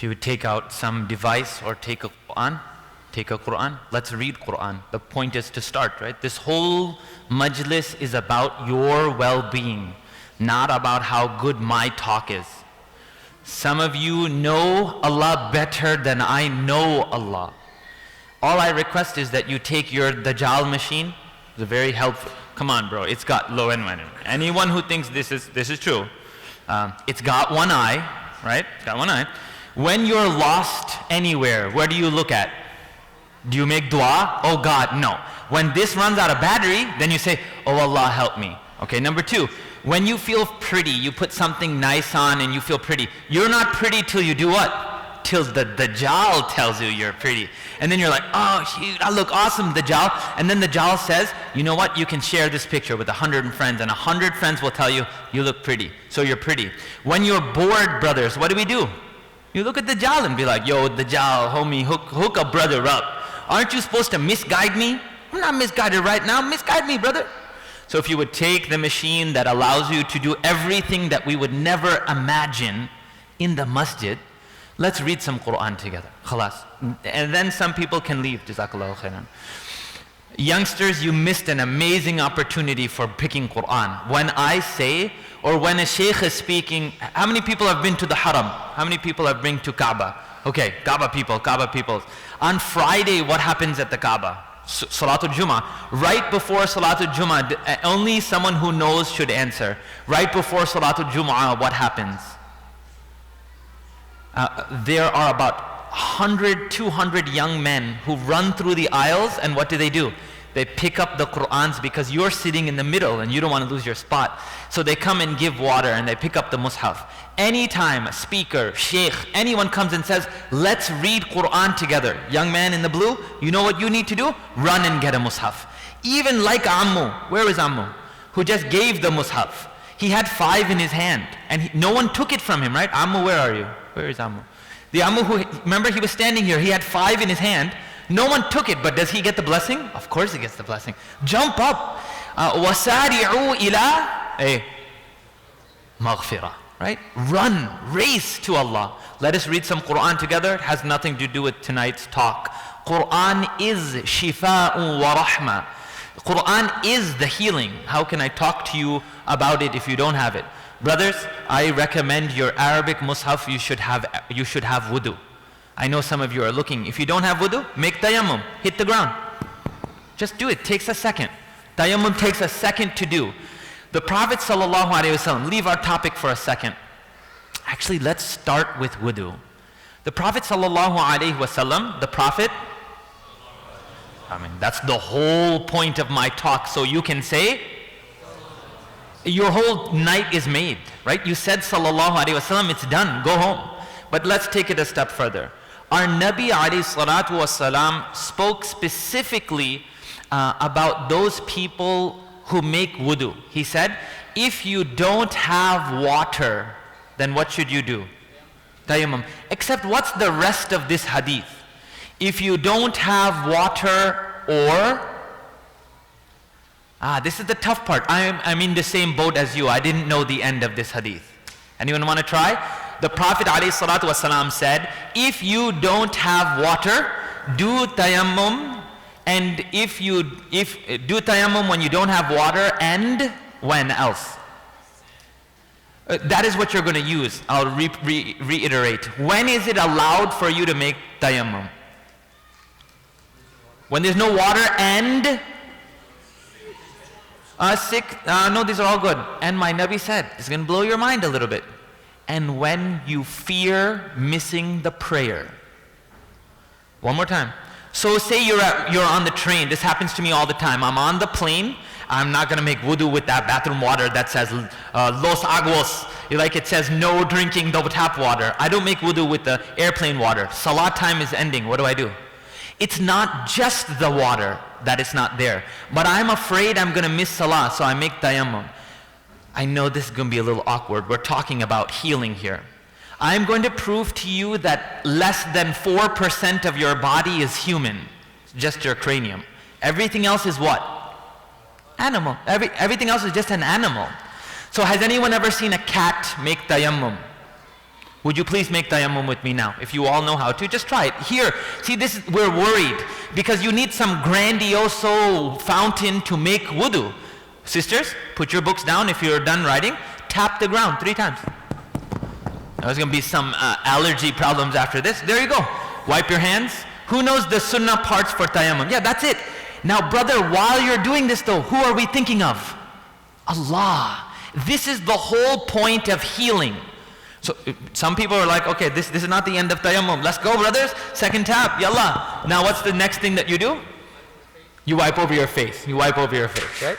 If you would take out some device or take a Quran, let's read Quran. The point is to start, right? This whole majlis is about your well-being, not about how good my talk is. Some of you know Allah better than I know Allah. All I request is that you take your Dajjal machine. It's very helpful. Come on, bro. It's got low end. Anyone who thinks this is true, it's got one eye, right? It's got one eye. When you're lost anywhere, where do you look at? Do you make dua? Oh God, no. When this runs out of battery, then you say, oh Allah, help me. Okay, number two, when you feel pretty, you put something nice on and you feel pretty. You're not pretty till you do what? Till the Dajjal tells you you're pretty. And then you're like, oh shoot, I look awesome, Dajjal. And then the Dajjal says, you know what? You can share this picture with 100 friends and 100 friends will tell you, you look pretty. So you're pretty. When you're bored, brothers, what do? You look at the Dajjal and be like, yo, Dajjal, homie, hook a brother up. Aren't you supposed to misguide me? I'm not misguided right now. Misguide me, brother. So if you would take the machine that allows you to do everything that we would never imagine in the masjid, let's read some Quran together. Khalas. And then some people can leave. Jazakallahu khairan. Youngsters, you missed an amazing opportunity for picking Quran. When I say, or when a sheikh is speaking, how many people have been to the haram? How many people have been to Kaaba? Okay, Kaaba people. On Friday, what happens at the Kaaba? Salatul Jummah. Right before Salatul Jummah, only someone who knows should answer. Right before Salatul Jummah, what happens? There are about 100, 200 young men who run through the aisles, and what do? They pick up the Qur'ans because you're sitting in the middle and you don't want to lose your spot. So they come and give water and they pick up the mushaf. Anytime a speaker, sheikh, anyone comes and says, let's read Qur'an together. Young man in the blue, you know what you need to do? Run and get a mushaf. Even like Ammu, where is Ammu? Who just gave the mushaf. He had 5 in his hand and no one took it from him, right? Ammu, where are you? Where is Ammu? The Ammu who, remember he was standing here, he had 5 in his hand. No one took it, but does he get the blessing? Of course he gets the blessing. Jump up. وَسَارِعُوا إِلَىٰ مَغْفِرَةٍ. Right? Run, race to Allah. Let us read some Quran together. It has nothing to do with tonight's talk. Quran is shifa'un wa rahma. Quran is the healing. How can I talk to you about it if you don't have it? Brothers, I recommend your Arabic mushaf, you should have wudu. I know some of you are looking. If you don't have wudu, make tayammum. Hit the ground. Just do it. Takes a second. Tayammum takes a second to do. The Prophet ﷺ, leave our topic for a second. Actually, let's start with wudu. The Prophet ﷺ, the Prophet, that's the whole point of my talk. So you can say, your whole night is made, right? You said ﷺ, it's done, go home. But let's take it a step further. Our Nabi ﷺ spoke specifically about those people who make wudu. He said, if you don't have water, then what should you do? Tayammum. Except what's the rest of this hadith? If you don't have water or... this is the tough part. I'm in the same boat as you. I didn't know the end of this hadith. Anyone want to try? The Prophet ﷺ said, if you don't have water, do tayammum. And if do tayammum when you don't have water, and when else? That is what you're going to use. I'll reiterate. When is it allowed for you to make tayammum? When there's no water and sick. No, these are all good. And my Nabi said, it's going to blow your mind a little bit. And when you fear missing the prayer. One more time. So say you're on the train. This happens to me all the time. I'm on the plane. I'm not going to make wudu with that bathroom water that says Los Aguas. Like it says no drinking the tap water. I don't make wudu with the airplane water. Salat time is ending. What do? It's not just the water that is not there. But I'm afraid I'm going to miss salah, so I make tayammum. I know this is going to be a little awkward. We're talking about healing here. I'm going to prove to you that less than 4% of your body is human. It's just your cranium. Everything else is what? Animal. Everything else is just an animal. So has anyone ever seen a cat make tayammum? Would you please make tayammum with me now? If you all know how to, just try it. Here, see we're worried because you need some grandiose fountain to make wudu. Sisters, put your books down if you're done writing. Tap the ground 3 times. There's going to be some allergy problems after this. There you go. Wipe your hands. Who knows the sunnah parts for tayammum? Yeah, that's it. Now, brother, while you're doing this though, who are we thinking of? Allah. This is the whole point of healing. So some people are like, okay, this is not the end of tayammum. Let's go, brothers. Second tap, yallah. Now what's the next thing that you do? You wipe over your face. You wipe over your face, right?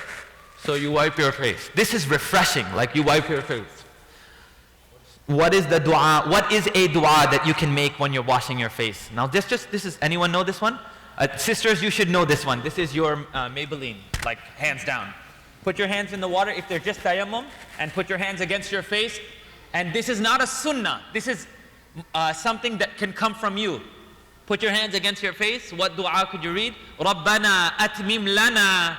So you wipe your face. This is refreshing, like you wipe your face. What is the dua? What is a dua that you can make when you're washing your face? Now this is, anyone know this one? Sisters, you should know this one. This is your Maybelline, like hands down. Put your hands in the water if they're just tayammum, and put your hands against your face. And this is not a sunnah. This is something that can come from you. Put your hands against your face. What dua could you read? Rabbana atmim lana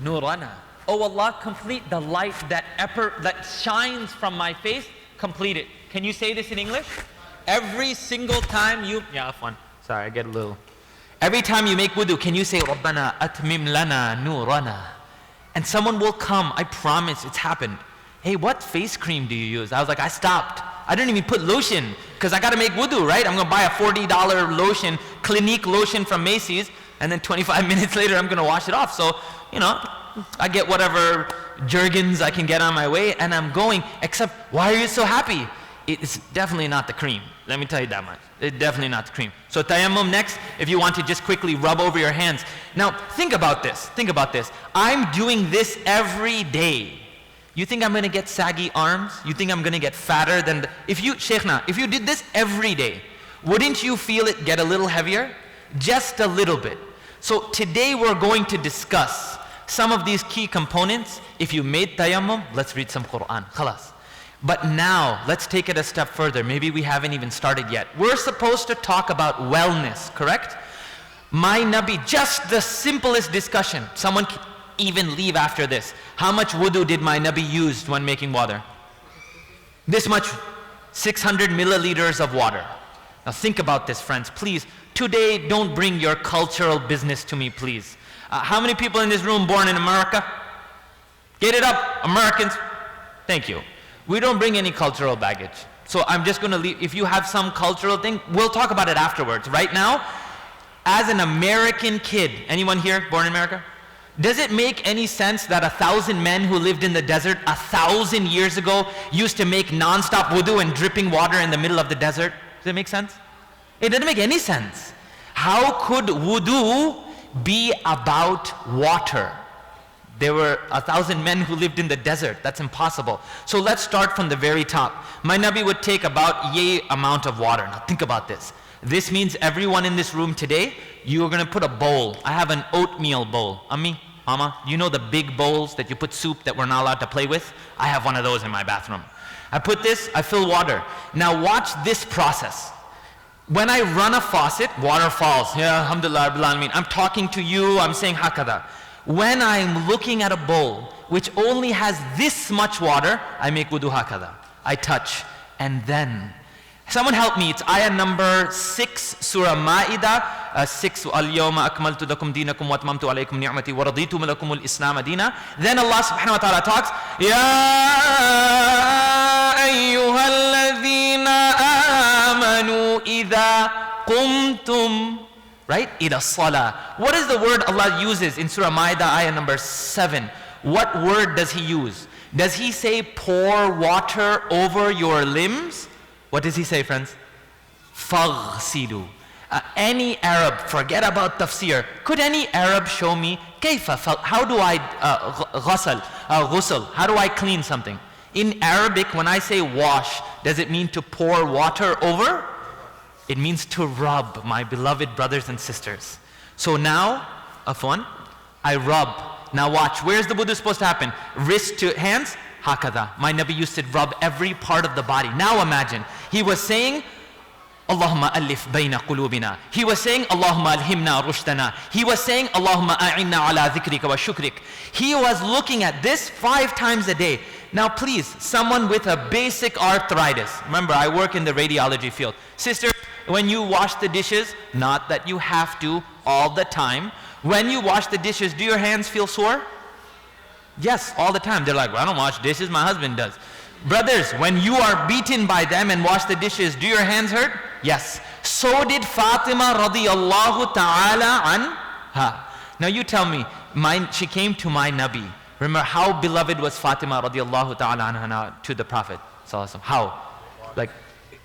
nurana. Oh Allah, complete the light that shines from my face. Complete it. Can you say this in English? Every single time you... Yeah, afwan. Sorry, I get a little... Every time you make wudu, can you say Rabbana atmim lana nurana? And someone will come. I promise, it's happened. Hey, what face cream do you use? I was like, I stopped. I didn't even put lotion because I got to make wudu, right? I'm going to buy a $40 lotion, Clinique lotion from Macy's, and then 25 minutes later I'm going to wash it off. So, you know, I get whatever Jergens I can get on my way and I'm going, except why are you so happy? It's definitely not the cream. Let me tell you that much. It's definitely not the cream. So tayammum next, if you want to just quickly rub over your hands. Now, think about this. Think about this. I'm doing this every day. You think I'm going to get saggy arms? You think I'm going to get fatter than Sheikhna, if you did this every day, wouldn't you feel it get a little heavier? Just a little bit. So today we're going to discuss some of these key components. If you made tayammum, let's read some Quran. Khalas. But now, let's take it a step further. Maybe we haven't even started yet. We're supposed to talk about wellness, correct? My Nabi, just the simplest discussion. Someone can even leave after this. How much wudu did my Nabi use when making water? This much, 600 milliliters of water. Now think about this, friends. Please, today, don't bring your cultural business to me, please. How many people in this room born in America? Get it up, Americans. Thank you. We don't bring any cultural baggage. So I'm just going to leave. If you have some cultural thing, we'll talk about it afterwards. Right now, as an American kid, anyone here born in America? Does it make any sense that 1,000 men who lived in the desert 1,000 years ago used to make non-stop wudu and dripping water in the middle of the desert? Does it make sense? It doesn't make any sense. How could wudu be about water? There were 1,000 men who lived in the desert. That's impossible. So let's start from the very top. My Nabi would take about yay amount of water. Now think about this. This means everyone in this room today, you are going to put a bowl. I have an oatmeal bowl. Ammi, Mama, you know the big bowls that you put soup that we're not allowed to play with? I have one of those in my bathroom. I put this, I fill water. Now watch this process. When I run a faucet, water falls. Yeah, alhamdulillah, rabbil alameen. I'm talking to you, I'm saying hakada. When I'm looking at a bowl which only has this much water, I make wudu hakada. I touch, and then, someone help me, it's ayah number 6, Surah Ma'idah, 6, Al-yawma akmaltu lakum dinakum wa atmamtu alaykum ni'mati wa raditu lakum al-islam dina. Then Allah subhanahu wa ta'ala talks, Ya ayyuhalladhina amanu idha qumtum, right? Ila salah. What is the word Allah uses in Surah Ma'idah, ayah number 7? What word does He use? Does He say pour water over your limbs? What does He say, friends? Faghsilu. Any Arab, forget about tafsir. Could any Arab show me how do I ghusl? How do I clean something? In Arabic, when I say wash, does it mean to pour water over? It means to rub, my beloved brothers and sisters. So now, afwan, I rub. Now watch, where's the wudu supposed to happen? Wrist to hands? Hakada. My Nabi used to rub every part of the body. Now imagine, he was saying, Allahumma alif bayna qulubina. He was saying, Allahumma alhimna rushdana. He was saying, Allahumma a'inna ala dhikrika wa shukrik. He was looking at this 5 times a day. Now please, someone with a basic arthritis. Remember, I work in the radiology field. Sister, when you wash the dishes, not that you have to all the time, when you wash the dishes, do your hands feel sore? Yes, all the time. They're like, well, I don't wash dishes, my husband does. Brothers, when you are beaten by them and wash the dishes, do your hands hurt? Yes. So did Fatima radiyallahu ta'ala anha. Now you tell me, she came to my Nabi. Remember how beloved was Fatima radiyallahu ta'ala anha to the Prophet? How? Like,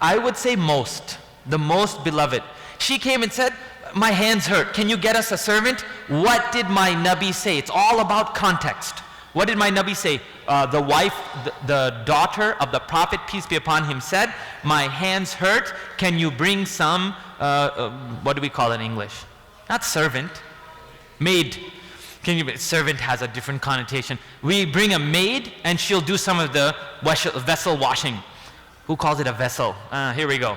I would say the most beloved. She came and said, my hands hurt. Can you get us a servant? What did my Nabi say? It's all about context. What did my Nabi say? The wife, the daughter of the Prophet, peace be upon him, said, my hands hurt. Can you bring some, what do we call it in English? Not servant, maid. Servant has a different connotation. We bring a maid and she'll do some of the vessel washing. Who calls it a vessel? Here we go.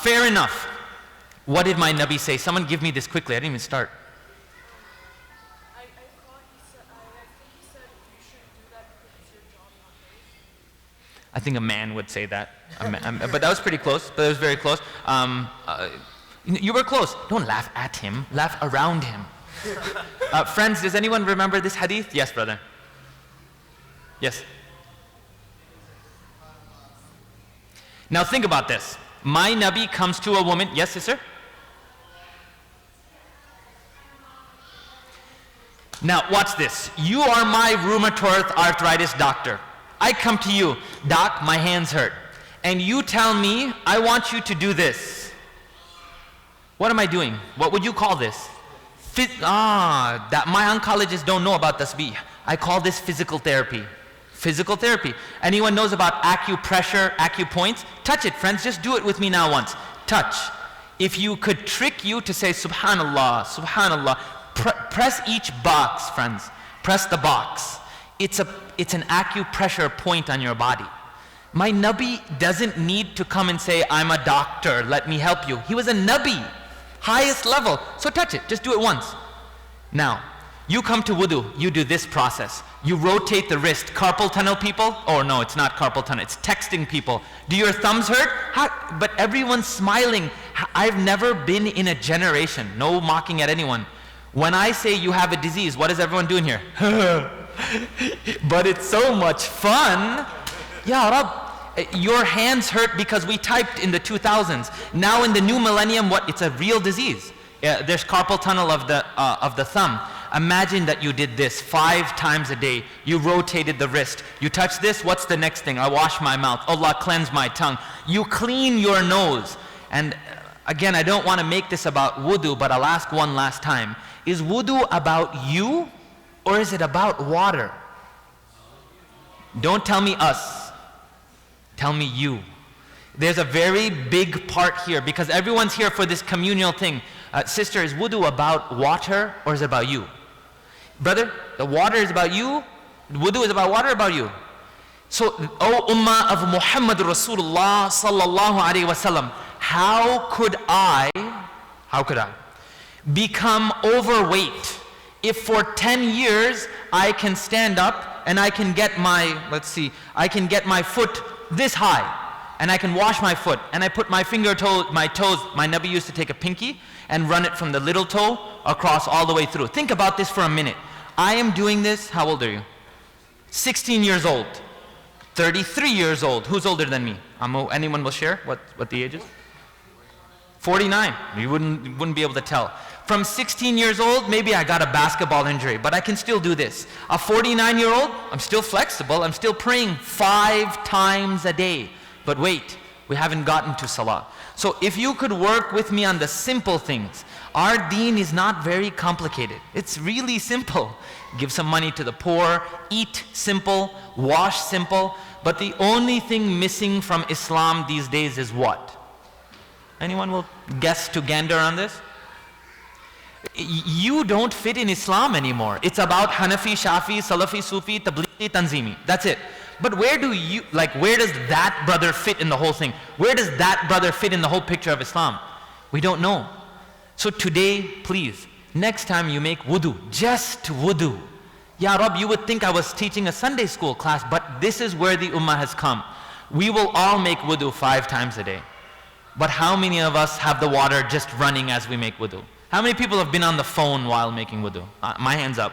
Fair enough. What did my Nabi say? Someone give me this quickly. I didn't even start. I think he said you shouldn't do that because it's your job, not his. I think a man would say that. But that was pretty close. But it was very close. You were close. Don't laugh at him. Laugh around him. Friends, does anyone remember this hadith? Yes, brother. Yes. Now think about this. My Nabi comes to a woman. Yes, sister? Now watch this. You are my rheumatoid arthritis doctor. I come to you, doc, my hands hurt. And you tell me, I want you to do this. What am I doing? What would you call this? That my oncologists don't know about tasbih. I call this physical therapy. Physical therapy. Anyone knows about acupressure, acupoints? Touch it, friends. Just do it with me now once. Touch. If you could trick you to say subhanallah, subhanallah, press each box, friends. Press the box. It's an acupressure point on your body. My Nabi doesn't need to come and say, I'm a doctor, let me help you. He was a Nabi, highest level. So touch it, just do it once. Now, you come to wudu, you do this process. You rotate the wrist. Carpal tunnel people? Oh no, it's not carpal tunnel, it's texting people. Do your thumbs hurt? But everyone's smiling. I've never been in a generation, no mocking at anyone. When I say you have a disease, what is everyone doing here? But it's so much fun. Ya Rab, your hands hurt because we typed in the 2000s. Now in the new millennium, what? It's a real disease. There's carpal tunnel of the thumb. Imagine that you did this 5 times a day. You rotated the wrist. You touch this, what's the next thing? I wash my mouth. Allah cleanse my tongue. You clean your nose. And again, I don't want to make this about wudu, but I'll ask one last time. Is wudu about you or is it about water? Don't tell me us. Tell me you. There's a very big part here because everyone's here for this communal thing. Sister, is wudu about water or is it about you? Brother, the water is about you, wudu is about water or about you? So, O Ummah of Muhammad Rasulullah sallallahu alaihi wasallam, how could I become overweight if for 10 years I can stand up and I can get I can get my foot this high and I can wash my foot and I put my my toes, my Nabi used to take a pinky and run it from the little toe across all the way through. Think about this for a minute. I am doing this, how old are you? 16 years old, 33 years old. Who's older than me? Anyone will share what the age is? 49, you wouldn't be able to tell. From 16 years old, maybe I got a basketball injury, but I can still do this. A 49-year-old, I'm still flexible, I'm still praying 5 times a day. But wait, we haven't gotten to salah. So if you could work with me on the simple things, our deen is not very complicated. It's really simple. Give some money to the poor, eat simple, wash simple, but the only thing missing from Islam these days is what? Anyone will guess to gander on this? You don't fit in Islam anymore. It's about Hanafi, Shafi, Salafi, Sufi, Tablighi, Tanzimi. That's it. But where does that brother fit in the whole thing? Where does that brother fit in the whole picture of Islam? We don't know. So today, please, next time you make wudu, just wudu. Ya Rab, you would think I was teaching a Sunday school class, but this is where the ummah has come. We will all make wudu 5 times a day. But how many of us have the water just running as we make wudu? How many people have been on the phone while making wudu? My hand's up.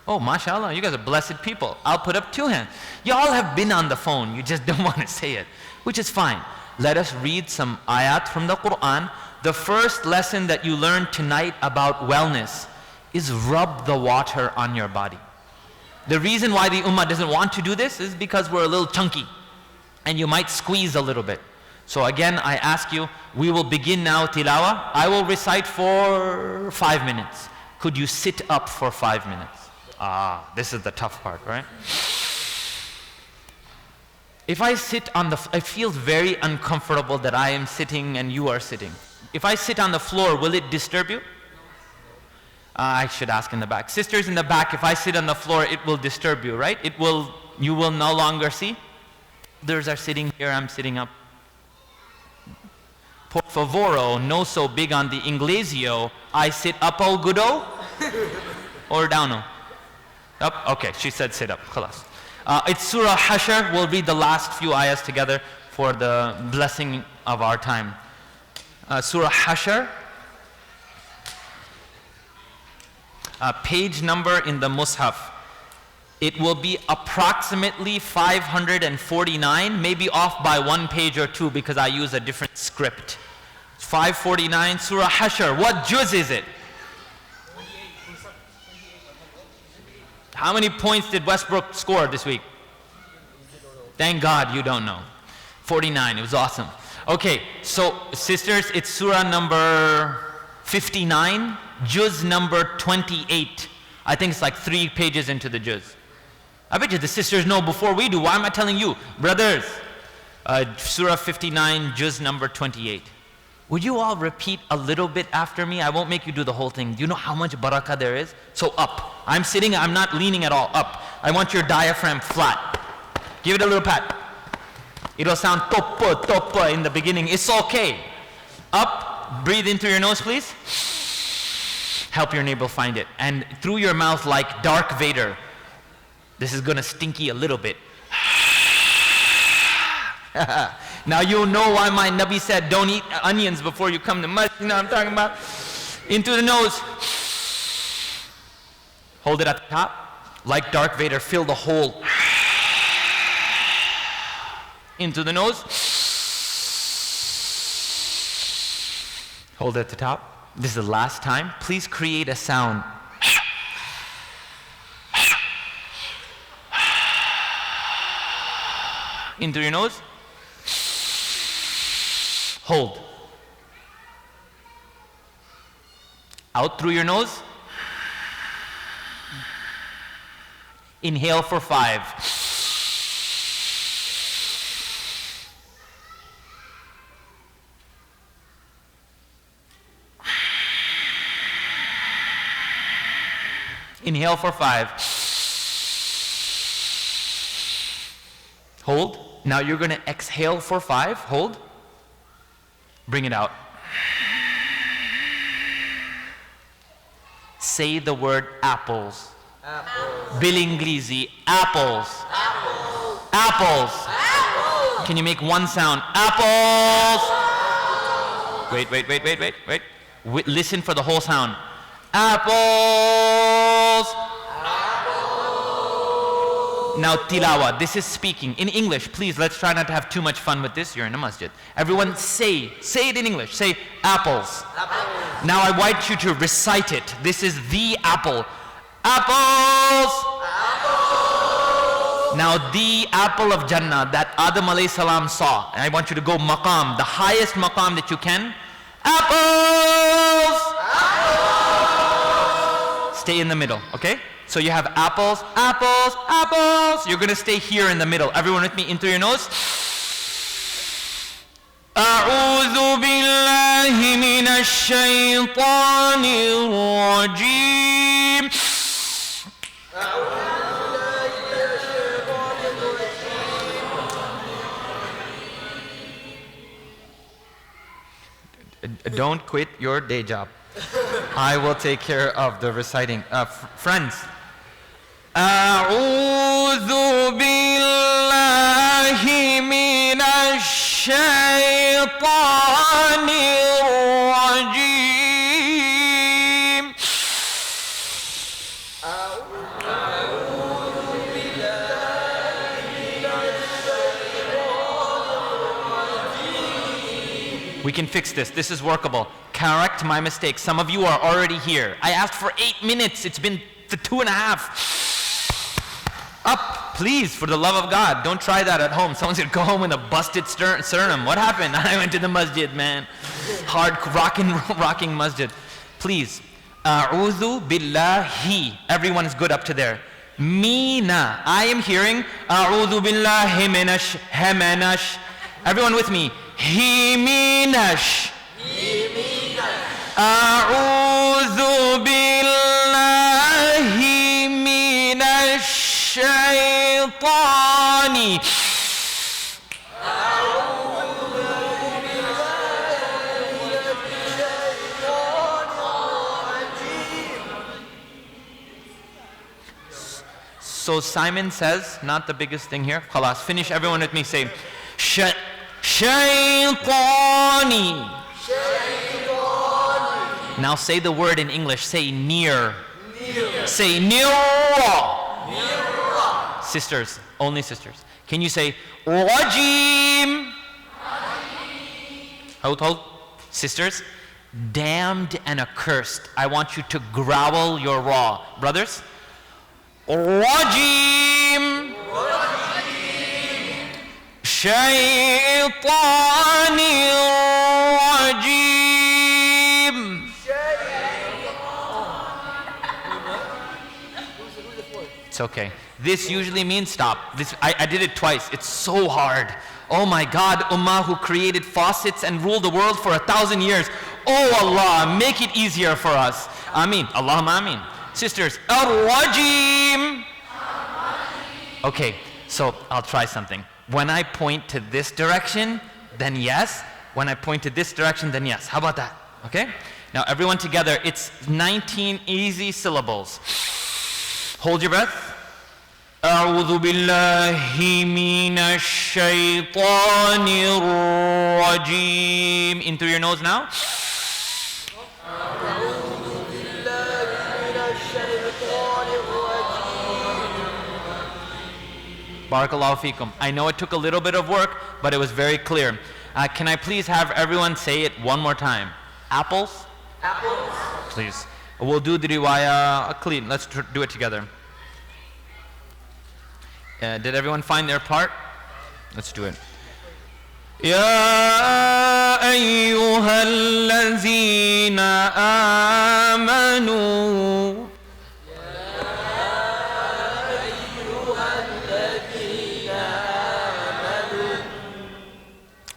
Oh, mashallah, you guys are blessed people. I'll put up 2 hands. You all have been on the phone, you just don't want to say it, which is fine. Let us read some ayat from the Quran. The first lesson that you learn tonight about wellness is rub the water on your body. The reason why the ummah doesn't want to do this is because we're a little chunky and you might squeeze a little bit. So again, I ask you, we will begin now tilawah. I will recite for 5 minutes. Could you sit up for 5 minutes? This is the tough part, right? If I sit on the, it feels very uncomfortable that I am sitting and you are sitting. If I sit on the floor, will it disturb you? I should ask in the back. Sisters in the back, if I sit on the floor, it will disturb you, right? You will no longer see. Others are sitting here, I'm sitting up. Por favoro, no so big on the inglesio. I sit up o gudo? Or downo? Up? Okay, she said sit up. Khalas. It's Surah Hashr. We'll read the last few ayahs together for the blessing of our time. Surah Hashr. Page number in the Mus'haf. It will be approximately 549, maybe off by 1 page or 2 because I use a different script. 549, Surah Hashr. What juz is it? How many points did Westbrook score this week? Thank God you don't know. 49, it was awesome. Okay, so sisters, it's Surah number 59, juz number 28. I think it's like 3 pages into the juz. I bet you the sisters know before we do. Why am I telling you? Brothers, Surah 59, juz number 28. Would you all repeat a little bit after me? I won't make you do the whole thing. Do you know how much barakah there is? So up. I'm sitting, I'm not leaning at all. Up. I want your diaphragm flat. Give it a little pat. It'll sound toppa, toppa in the beginning. It's okay. Up. Breathe in through your nose, please. Help your neighbor find it. And through your mouth like Dark Vader. This is going to stinky a little bit. Now you'll know why my Nabi said don't eat onions before you come to masjid. You know what I'm talking about? Into the nose. Hold it at the top. Like Darth Vader, fill the hole. Into the nose. Hold it at the top. This is the last time. Please create a sound. Into your nose. Hold. Out through your nose. Inhale for 5. Inhale for 5. Hold. Now you're going to exhale for 5. Hold. Bring it out. Say the word apples. Apples. Bilinglese. Apples. Apples. Apples. Apples. Can you make one sound? Apples. Wait. Listen for the whole sound. Apples. Now tilawah, this is speaking in English. Please, let's try not to have too much fun with this. You're in a masjid. Everyone say it in English. Say apples. Apples. Now I want you to recite it. This is the apple. Apples. Apples. Now the apple of Jannah that Adam alayhi salam saw. And I want you to go maqam, the highest maqam that you can. Apples. Apples. Stay in the middle, okay? So you have apples, apples, apples. You're going to stay here in the middle. Everyone with me, in through your nose. أعوذ بالله من الشيطان الرجيم. Don't quit your day job. I will take care of the reciting. Friends, أعوذ بالله من الشيطان الرجيم. We can fix this. This is workable. Correct my mistake. Some of you are already here. I asked for 8 minutes. It's been 2.5. Up, please, for the love of God. Don't try that at home. Someone's going to go home with a busted sternum. What happened? I went to the masjid, man. Hard rocking masjid. Please. A'udhu billahi. Everyone is good up to there. Mina. I am hearing A'udhu billahi minash. Everyone with me. Himinash. A'udhu billahi minash shaitani. So Simon says, not the biggest thing here. Khalas, finish everyone with me. Say, Shaytani. Now say the word in English. Say near. Say near. Sisters, only sisters. Can you say Rajim? Hold. Sisters, damned and accursed. I want you to growl your raw. Brothers, Rajim. Shaytani Rajim. It's okay. This usually means stop. I did it twice. It's so hard. Oh my God, Ummah who created faucets and ruled the world for 1,000 years. Oh Allah, make it easier for us. Ameen. Allahumma ameen. Sisters, Ar-Rajim. Okay, so I'll try something. When I point to this direction, then yes. When I point to this direction, then yes. How about that? Okay? Now everyone together, it's 19 easy syllables. Hold your breath. أعوذ بالله من الشيطان الرجيم. In through your nose now. Barakallahu feekum. I know it took a little bit of work, but it was very clear. Can I please have everyone say it one more time? Apples? Apples. Please. We'll do the riwayah clean. Let's do it together. Did everyone find their part? Let's do it. يا أيها الذين آمنوا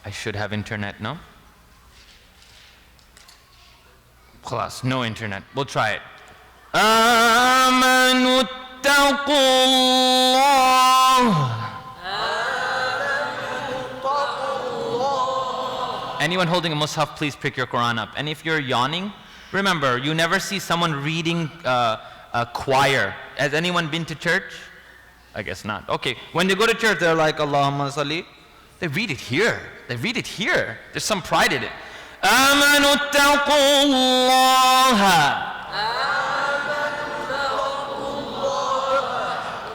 I should have internet, no? Khalas, no internet. We'll try it. آمنوا اتقوا الله. Anyone holding a mushaf, please pick your Quran up. And if you're yawning, remember, you never see someone reading a choir. Has anyone been to church? I guess not. Okay, when they go to church, they're like, Allahumma salli. They read it here. They read it here. There's some pride in it. آمنوا اتقوا الله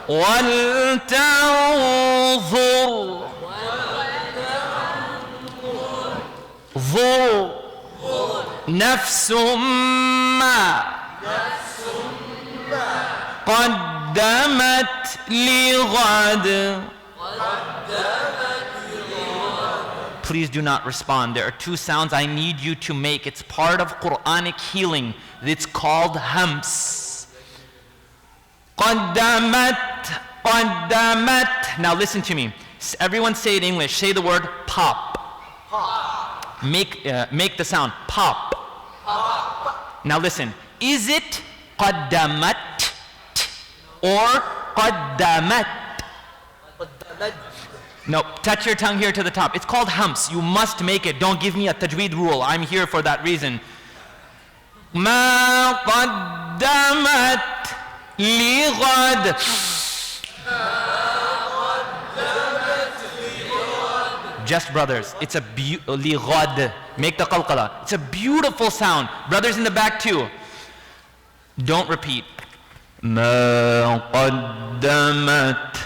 ولتنظر نفس ما قدمت لغد. Please do not respond. There are two sounds I need you to make. It's part of Quranic healing. It's called hams. قدمت. Now listen to me. Everyone say it in English. Say the word pop. Pop. Make the sound pop. Pop. Now listen. Is it قدمت or قدمت? No, touch your tongue here to the top. It's called hams. You must make it. Don't give me a tajweed rule. I'm here for that reason. ما قدمت لغد. Just brothers, it's a لغد. Make the qalqala. It's a beautiful sound. Brothers in the back too. Don't repeat. ما قدمت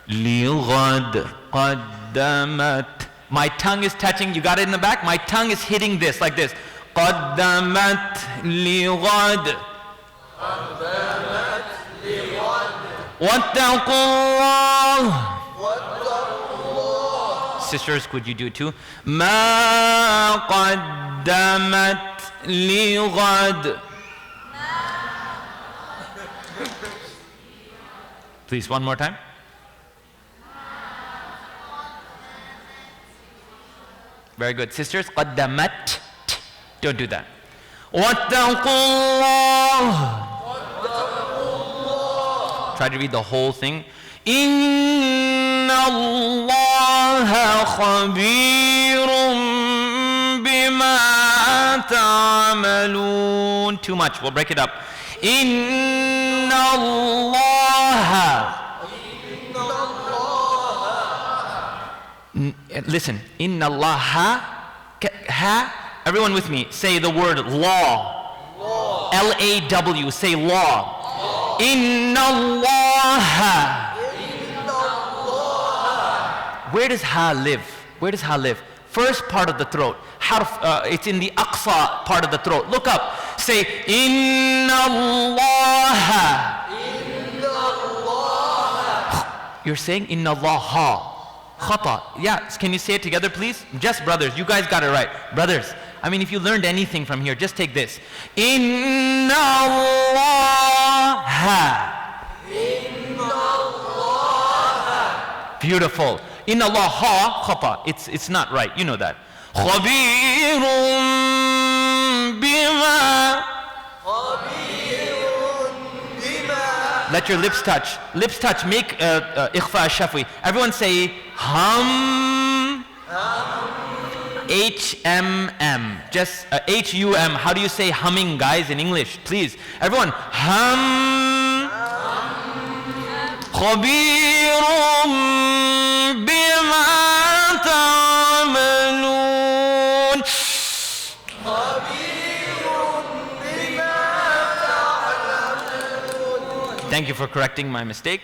لغد قدمت. My tongue is touching, you got it in the back? My tongue is hitting this, like this. قدمت لغد واتقوا الله. Sisters, could you do it too? ما قدمت لغد. Please, one more time. Very good. Sisters, قدمت. Don't do that. واتقوا الله. Try to read the whole thing. إن الله خبير بما تعملون. Too much. We'll break it up. إن الله. Listen. إن الله ha. Everyone with me. Say the word law. L-A-W. Say law. Inna Allah. Where does ha live? Where does ha live? First part of the throat. It's in the aqsa part of the throat. Look up. Say Inna Allah. You're saying Inna Allah. Khata. Yeah, can you say it together please? Just brothers, you guys got it right. Brothers, I mean if you learned anything from here, just take this. Inna Allah. Inna Allah. Beautiful. Inna Allah khata. It's not right, you know that. Khabirun bima. Let your lips touch. Lips touch. Make ikhfa shafwi. Everyone say hum. H-M-M. Just H-U-M. How do you say humming, guys, in English? Please. Everyone. Hum. Khabirum bima ta'malun. Thank you for correcting my mistake.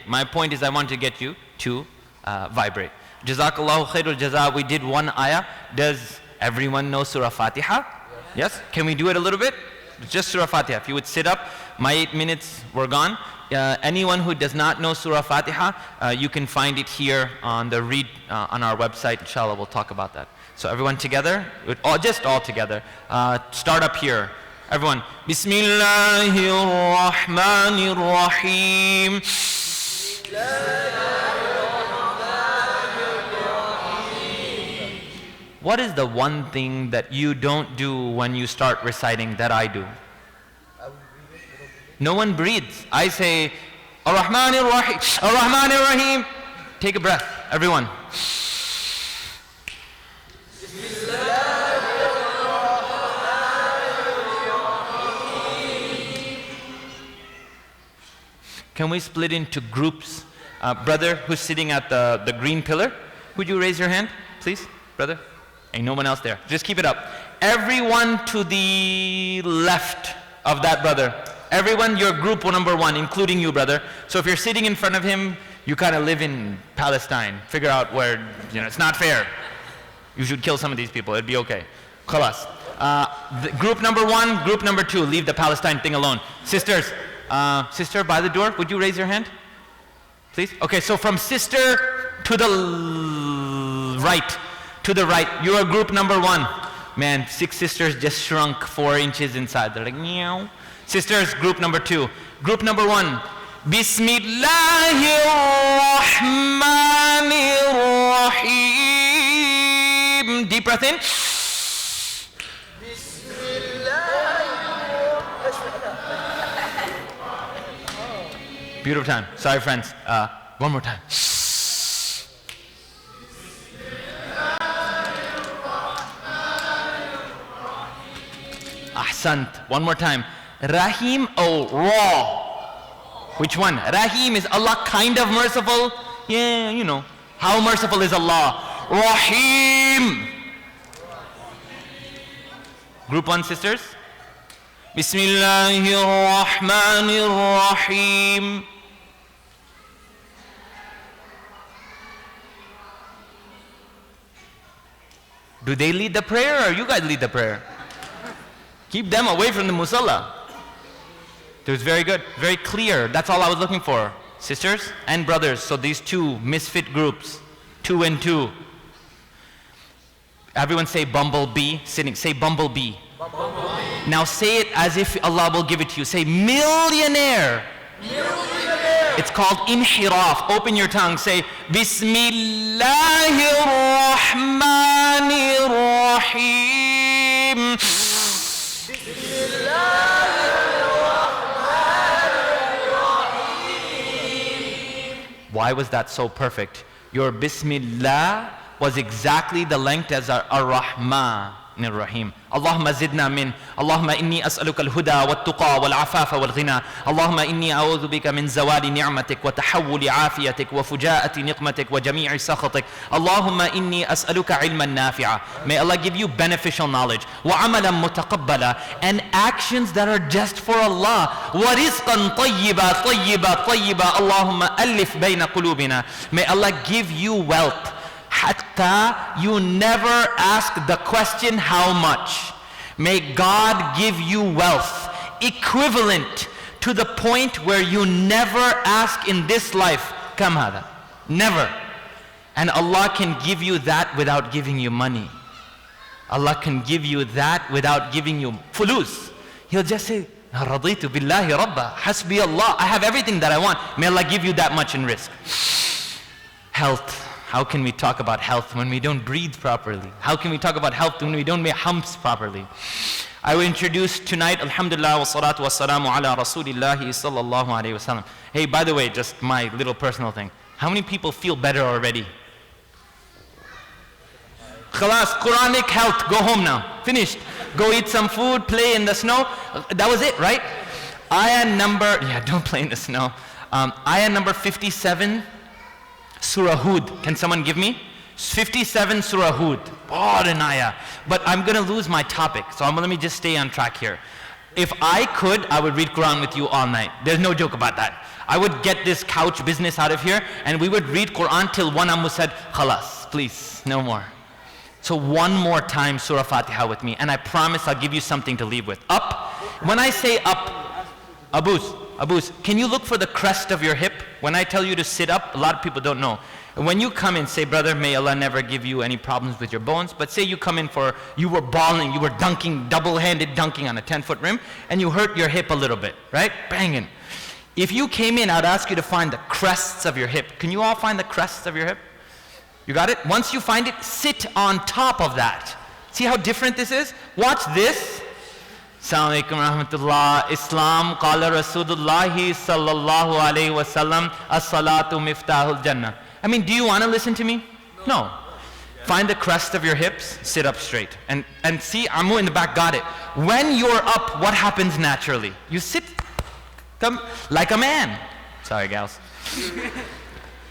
My point is I want to get you to vibrate. Jazakallahu khairul jaza. We did one ayah. Does everyone know Surah Fatiha? Yes? Can we do it a little bit? Just Surah Fatiha. If you would sit up, my 8 minutes were gone. Anyone who does not know Surah Fatiha, you can find it here on the on our website. Inshallah, we'll talk about that. So everyone together, just all together. Start up here. Everyone. Bismillahirrahmanirrahim. What is the one thing that you don't do when you start reciting that I do? No one breathes. I say, Ar-Rahmanir-Rahim, Ar-Rahmanir-Rahim. Take a breath, everyone. Can we split into groups? Brother who's sitting at the green pillar, would you raise your hand, please, brother? Ain't no one else there. Just keep it up. Everyone to the left of that brother. Everyone, you're group number 1, including you, brother. So if you're sitting in front of him, you kind of live in Palestine. Figure out where, it's not fair. You should kill some of these people. It'd be okay. Khalas. Group number 1, group number 2, leave the Palestine thing alone. Sisters, sister by the door, would you raise your hand? Please? Okay, so from sister to the right. To the right, you are group number 1. Man, 6 sisters just shrunk 4 inches inside. They're like, meow. Sisters, group number 2. Group number 1. Bismillahirrahmanirrahim. Deep breath in. Beautiful time. Sorry, friends. One more time. Ahsant. One more time. Rahim or raw? Which one? Rahim, is Allah kind of merciful? Yeah, you know. How merciful is Allah? Rahim. Group 1 sisters. Bismillahir Rahmanir Rahim. Do they lead the prayer or you guys lead the prayer? Keep them away from the musalla. It was very good, very clear. That's all I was looking for. Sisters and brothers, so these two misfit groups, 2 and 2. Everyone say bumblebee, sitting, say bumblebee. Bumblebee. Now say it as if Allah will give it to you. Say millionaire. Millionaire. It's called inhiraf. Open your tongue, say Bismillahir Rahmanir Rahim. Why was that so perfect? Your Bismillah was exactly the length as our Ar-Rahman Ar-Rahim. Allahumma zidna min. Allahumma inni as'aluka al-huda wal-tuqa wal-afafa wal-ghina. Allahumma inni a'udhu bika min zawali ni'matik wa tahawuli afiyatik wa fujaati niqmatik wa jami'i sakhatik. Allahumma inni as'aluka ilman nafi'a. May Allah give you beneficial knowledge. Wa amalan mutaqabbala. And actions that are just for Allah. Wa rizqan tayyiba, tayyiba, tayyiba. Allahumma alif bayna qulubina. May Allah give you wealth. Hatta you never ask the question how much. May God give you wealth equivalent to the point where you never ask in this life, kam hada? Never. And Allah can give you that without giving you money. Allah can give you that without giving you fulus. He'll just say, Raditu billahi rabba, hasbi Allah. I have everything that I want. May Allah give you that much in risk. Health. How can we talk about health when we don't breathe properly? How can we talk about health when we don't make humps properly? I will introduce tonight, alhamdulillah wa salatu wa salamu ala rasulillahi sallallahu alayhi wa sallam. Hey, by the way, just my little personal thing. How many people feel better already? Khalas, Quranic health, go home now. Finished. Go eat some food, play in the snow. That was it, right? Ayah number, don't play in the snow. Ayah number 57. Surah Hud. Can someone give me? 57 Surah Hud. What an ayah. But I'm going to lose my topic. So let me just stay on track here. If I could, I would read Quran with you all night. There's no joke about that. I would get this couch business out of here and we would read Quran till one Ammu said, Khalas, please, no more. So one more time Surah Fatiha with me. And I promise I'll give you something to leave with. Up. When I say up, Abus, can you look for the crest of your hip? When I tell you to sit up, a lot of people don't know. When you come in, say, brother, may Allah never give you any problems with your bones. But say you come in you were balling, you were dunking, double-handed dunking on a 10-foot rim, and you hurt your hip a little bit, right? Banging. If you came in, I'd ask you to find the crests of your hip. Can you all find the crests of your hip? You got it? Once you find it, sit on top of that. See how different this is? Watch this. Assalamu alaikum rahmatullah. Islam, qala Rasulullahi sallallahu alayhi wa sallam, as-salatu miftahul jannah. I mean, do you want to listen to me? No. Find the crest of your hips, sit up straight. And see, Ammu in the back got it. When you're up, what happens naturally? You sit like a man. Sorry, gals.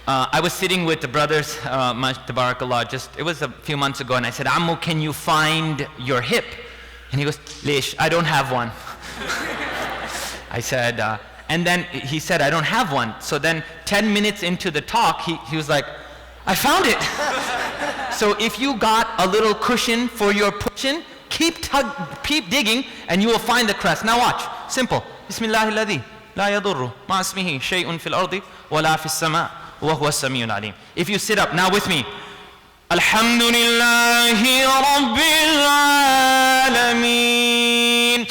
I was sitting with the brothers, tabarakallah, it was a few months ago, and I said, Ammu, can you find your hip? And he goes, Leish, I don't have one. I said, and then he said, I don't have one. So then 10 minutes into the talk, he was like, I found it. So if you got a little cushion for your pushing, keep digging, and you will find the crest. Now watch, simple. Bismillahilladhi, la yadurru, ma ismihi, shay'un fil ardi, wa la fis sama, wa huwa as-sami'ul alim. If you sit up, now with me. Alhamdulillahi Rabbil Alameen.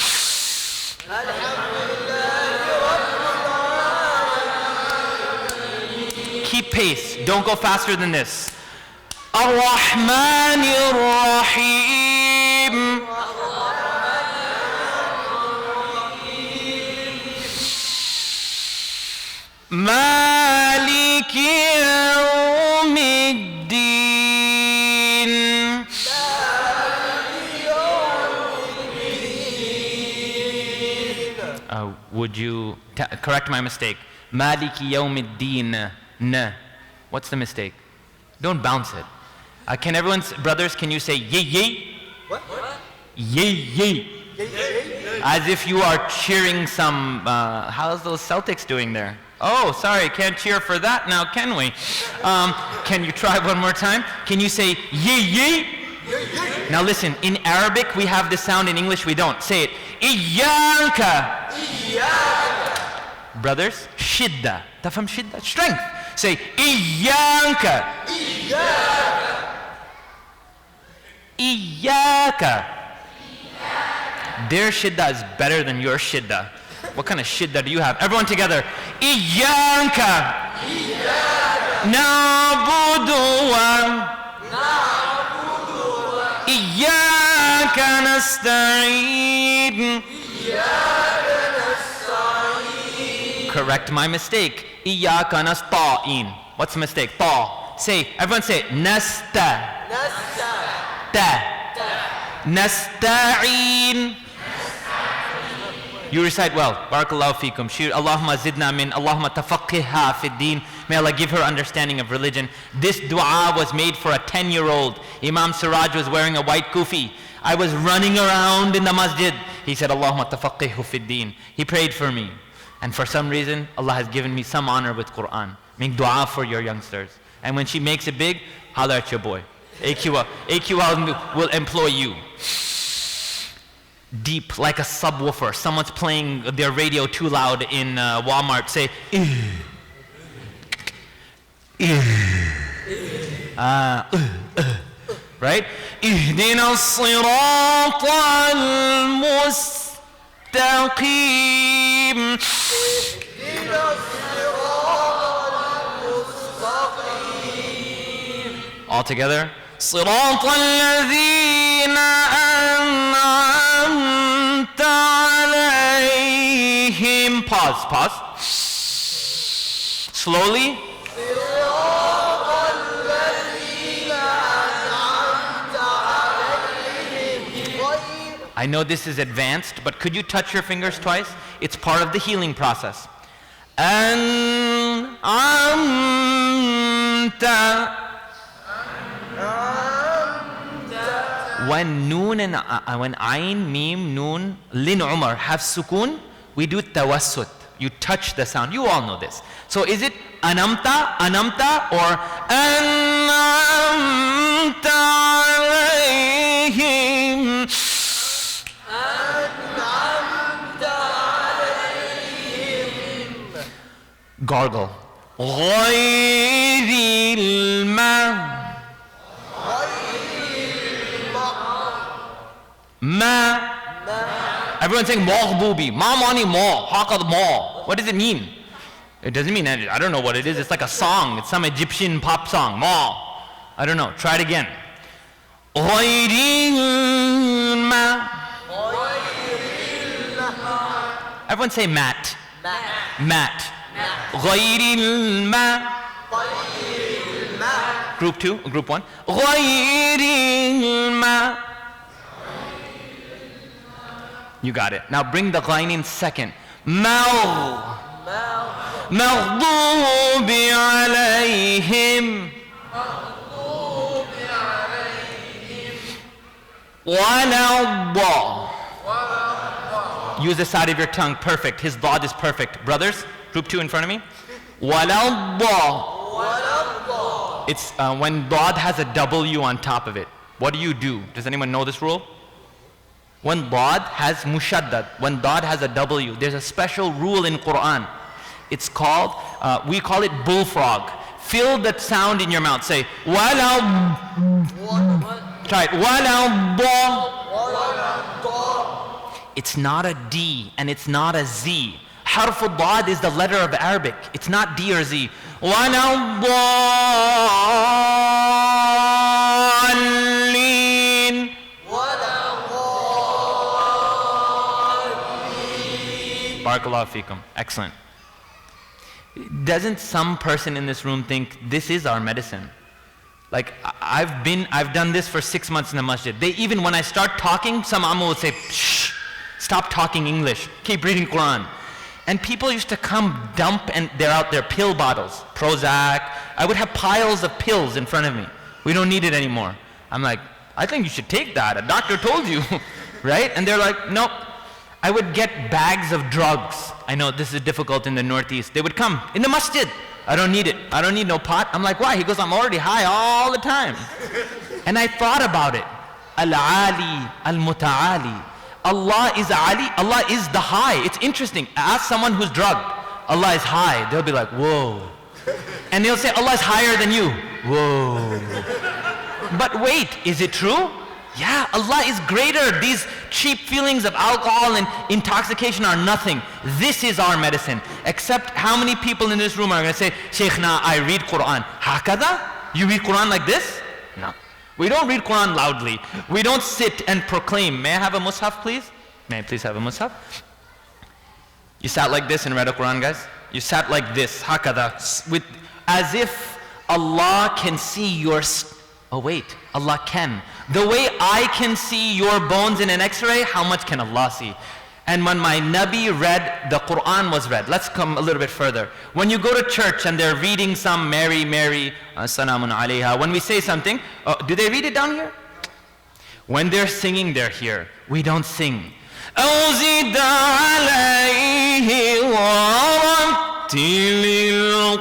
Keep pace. Don't go faster than this. Ar-Rahmanir Rahim. Maliki Yawmiddin. Would you correct my mistake? Maliki yawmiddin. N. What's the mistake? Don't bounce it. Can everyone's brothers, can you say yay yay? What? Yay yay. As if you are cheering some, how's those Celtics doing there? Oh, sorry, can't cheer for that now, can we? Can you try one more time? Can you say yay yay? Now listen, in Arabic we have this sound, in English we don't. Say it. Iyyanka. Iyyanka. Brothers, shidda. Tafam shidda? Strength. Say Iyyanka. Iyyanka. Iyyaka. Their shidda is better than your shidda. What kind of shidda do you have? Everyone together. Iyyanka. Iyyanka. Na'budu wa Iyyaka nasta'in. Correct my mistake. Iyyaka nasta'in. What's the mistake? Ta. Say, everyone say, nasta. Ta. Nasta'in. You recite well. Barakallahu feekum. Allahumma zidna min, Allahumma tafaqqiha fid din. May Allah give her understanding of religion. This dua was made for a 10-year-old. Imam Siraj was wearing a white kufi. I was running around in the masjid. He said, Allahumma tafaqqihu fid din. He prayed for me. And for some reason, Allah has given me some honor with Quran. Make dua for your youngsters. And when she makes it big, holler at your boy. AQL will employ you. Deep, like a subwoofer. Someone's playing their radio too loud in Walmart. Say, right? اهدنا الصراط المستقيم. All together. صراط الذين أنعمت عليهم. Pause. Slowly. I know this is advanced, but could you touch your fingers twice? It's part of the healing process. When noon and when ayn, mim, noon, lin, umar have sukoon, we do tawassut. You touch the sound. You all know this. So is it anamta, or anamta alayhim? Gargle. غير الماء. Ma. Everyone saying maghbubi. Ma mani ma. Haqad ma. What does it mean? It doesn't mean, I don't know what it is. It's like a song. It's some Egyptian pop song. Ma. I don't know. Try it again. غير الماء. Everyone say mat. Mat. غير الماء. Group 2, group 1. غير الماء. You got it. Now bring the ghain in second. مغضوب عليهم ولا الضالين. Use the side of your tongue. Perfect. His dad is perfect. Brothers, group 2 in front of me. ولا الضالين. It's when dad has a W on top of it. What do you do? Does anyone know this rule? When dad has mushaddad, when dad has a W, there's a special rule in Quran. It's called, we call it bullfrog. Feel that sound in your mouth. Say, wala. Try it. Wala. It's not a D and it's not a Z. Harf al-dad is the letter of Arabic. It's not D or Z. Wala. Barakallahu feekum. Excellent. Doesn't some person in this room think this is our medicine? Like, I've done this for 6 months in the masjid. Even when I start talking, some amma will say, shh, stop talking English, keep reading Quran. And people used to come dump, and they're out there, pill bottles, Prozac. I would have piles of pills in front of me. We don't need it anymore. I'm like, I think you should take that. A doctor told you, right? And they're like, nope. I would get bags of drugs. I know this is difficult in the Northeast. They would come in the masjid. I don't need it. I don't need no pot. I'm like, why? He goes, I'm already high all the time. And I thought about it. Al-Ali, al-muta'ali. Allah is Ali. Allah is the high. It's interesting. Ask someone who's drugged. Allah is high. They'll be like, whoa. And they'll say, Allah is higher than you. Whoa. But wait, is it true? Yeah, Allah is greater. These cheap feelings of alcohol and intoxication are nothing. This is our medicine. Except how many people in this room are going to say, Shaykhna, I read Quran. Hakada? You read Quran like this? No. We don't read Quran loudly. We don't sit and proclaim. May I have a mushaf, please? May I please have a mushaf? You sat like this and read a Quran, guys? You sat like this, hakada, with, as if Allah can see your... Oh wait, Allah can. The way I can see your bones in an x-ray, how much can Allah see? And when my Nabi read, the Quran was read. Let's come a little bit further. When you go to church and they're reading some Mary, Mary, Salamun alayha, when we say something, do they read it down here? When they're singing, they're here. We don't sing. أَوْزِدَ عَلَيْهِ وَرَتِّلِ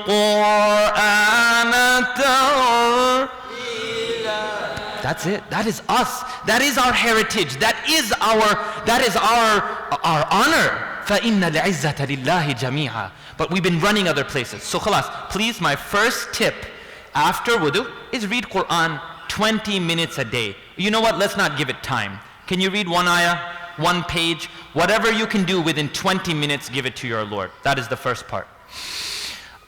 الْقُرْآنَ. That's it. That is us. That is our heritage. That is our honor. فَإِنَّ الْعِزَّةَ لِلَّهِ جَمِيعًا. But we've been running other places. So khalas, please, my first tip after wudu is read Quran 20 minutes a day. You know what? Let's not give it time. Can you read one ayah, one page? Whatever you can do within 20 minutes, give it to your Lord. That is the first part.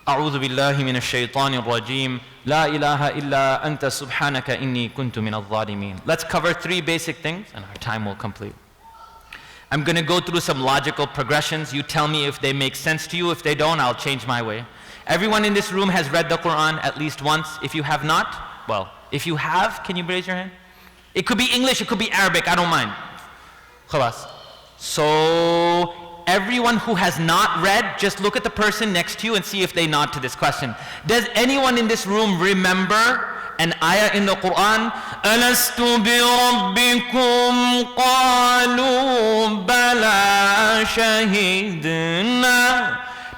أعوذ بالله من الشيطان الرجيم لا إله إلا أنت سبحانك إني كنت من الظالمين. Let's cover 3 basic things and our time will complete. I'm going to go through some logical progressions. You tell me if they make sense to you. If they don't, I'll change my way. Everyone in this room has read the Quran at least once. If you have not, well, if you have, can you raise your hand? It could be English, it could be Arabic, I don't mind. Khalas. So everyone who has not read, just look at the person next to you and see if they nod to this question. Does anyone in this room remember an ayah in the Quran? أَلَسْتُ بِرَبِّكُمْ قَالُوا بَلَا شَهِدْنَا.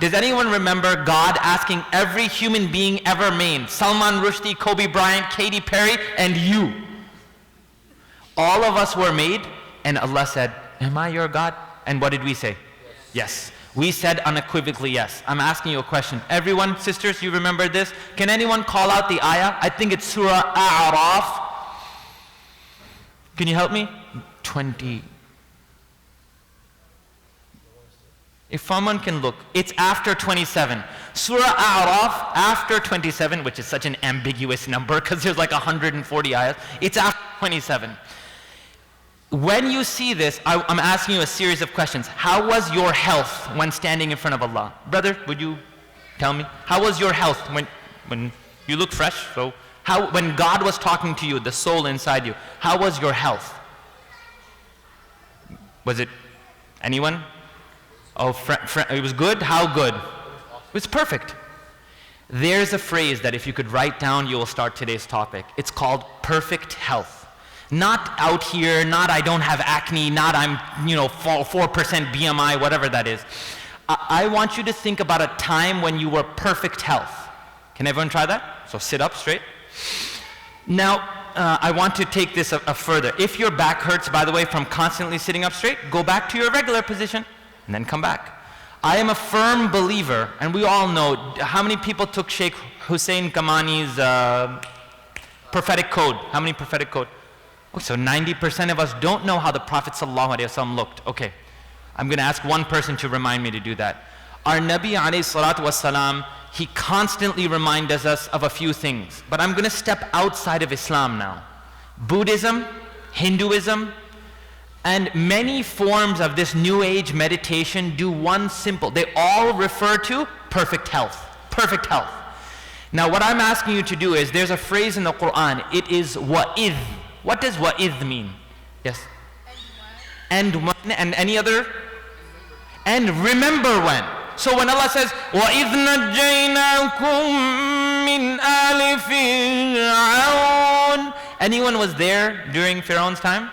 Does anyone remember God asking every human being ever made, Salman Rushdie, Kobe Bryant, Katy Perry, and you? All of us were made, and Allah said, am I your God? And what did we say? Yes. We said unequivocally yes. I'm asking you a question. Everyone, sisters, you remember this? Can anyone call out the ayah? I think it's Surah A'raf. Can you help me? 20. If someone can look, it's after 27. Surah A'raf, after 27, which is such an ambiguous number because there's like 140 ayahs. It's after 27. When you see this, I'm asking you a series of questions. How was your health when standing in front of Allah? Brother, would you tell me? How was your health when you look fresh? So when God was talking to you, the soul inside you, how was your health? Was it anyone? Oh, it was good? How good? It was perfect. There's a phrase that if you could write down, you will start today's topic. It's called perfect health. Not out here, not I don't have acne, not I'm 4% BMI, whatever that is. I want you to think about a time when you were perfect health. Can everyone try that? So sit up straight. Now, I want to take this a further. If your back hurts, by the way, from constantly sitting up straight, go back to your regular position and then come back. I am a firm believer, and we all know, how many people took Sheikh Hussein Kamani's prophetic code? How many prophetic code? So 90% of us don't know how the Prophet ﷺ looked. Okay, I'm going to ask one person to remind me to do that. Our Nabi ﷺ, he constantly reminds us of a few things. But I'm going to step outside of Islam now. Buddhism, Hinduism, and many forms of this New Age meditation do one simple. They all refer to perfect health. Perfect health. Now what I'm asking you to do is, there's a phrase in the Quran. It is wa'idh. What does wa'idh mean? Yes? And any other? and remember when. So when Allah says, وَإِذْ نَجَّيْنَاكُمْ مِنْ آلِ فِرْعَوْنَ, anyone was there during Pharaoh's time?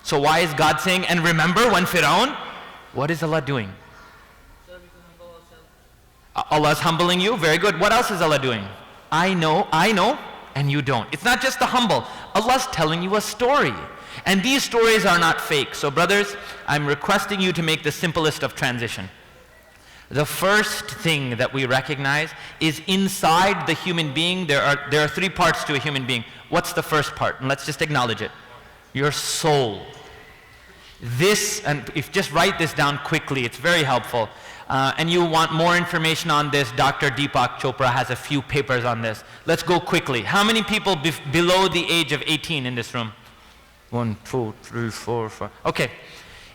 So why is God saying, and remember when Pharaoh? What is Allah doing? Allah is humbling you. Very good. What else is Allah doing? I know, and you don't. It's not just the humble. Allah's telling you a story. And these stories are not fake. So brothers, I'm requesting you to make the simplest of transition. The first thing that we recognize is inside the human being, there are three parts to a human being. What's the first part? And let's just acknowledge it. Your soul. This, and if just write this down quickly, it's very helpful. And you want more information on this, Dr. Deepak Chopra has a few papers on this. Let's go quickly. How many people below the age of 18 in this room? 1, 2, 3, 4, 5. Okay.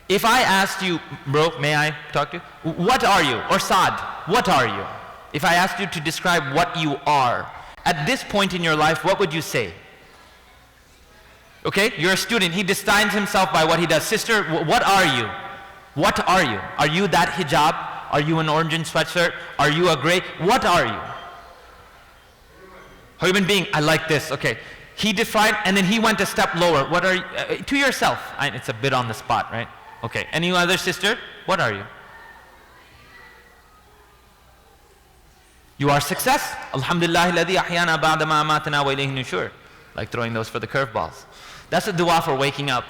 If I asked you, bro, may I talk to you? What are you? Or Saad, what are you? If I asked you to describe what you are, at this point in your life, what would you say? Okay, you're a student. He defines himself by what he does. Sister, what are you? What are you? Are you that hijab? Are you an orange sweatshirt? Are you a gray? What are you? Human being, I like this. Okay. He defined, and then he went a step lower. What are you? To yourself. It's a bit on the spot, right? Okay. Any other sister? What are you? You are success. Alhamdulillah alladhi ahyana ba'da ma amatana wa ilayhi nushur. Like throwing those for the curveballs. That's a dua for waking up.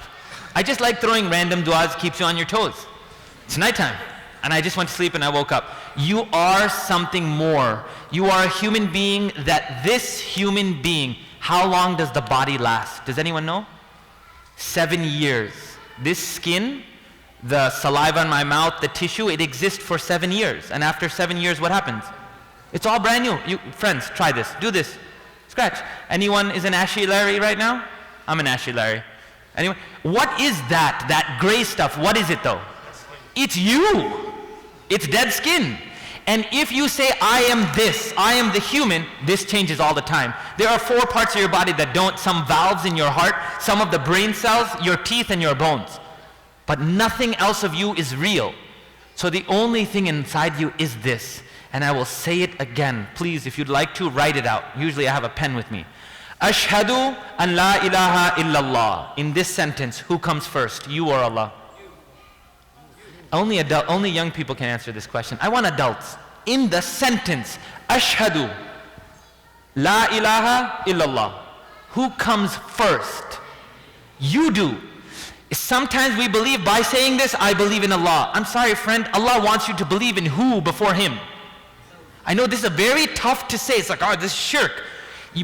I just like throwing random duas, keeps you on your toes. It's nighttime. And I just went to sleep and I woke up. You are something more. You are a human being that this human being, how long does the body last? Does anyone know? 7 years. This skin, the saliva in my mouth, the tissue, it exists for 7 years. And after 7 years, what happens? It's all brand new. You friends, try this. Do this. Scratch. Anyone is an ashy Larry right now? I'm an ashy Larry. Anyone? What is that? That gray stuff, what is it though? It's you. It's dead skin. And if you say, I am this, I am the human, this changes all the time. There are 4 parts of your body that don't, some valves in your heart, some of the brain cells, your teeth and your bones. But nothing else of you is real. So the only thing inside you is this. And I will say it again. Please, if you'd like to, write it out. Usually I have a pen with me. Ashhadu an la ilaha illallah. In this sentence, who comes first? You or Allah? Only young people can answer this question. I want adults. In the sentence, Ashhadu la ilaha illallah. Who comes first? You do. Sometimes we believe by saying this, I believe in Allah. I'm sorry, friend. Allah wants you to believe in who before Him? I know this is very tough to say. It's like, oh, this is shirk.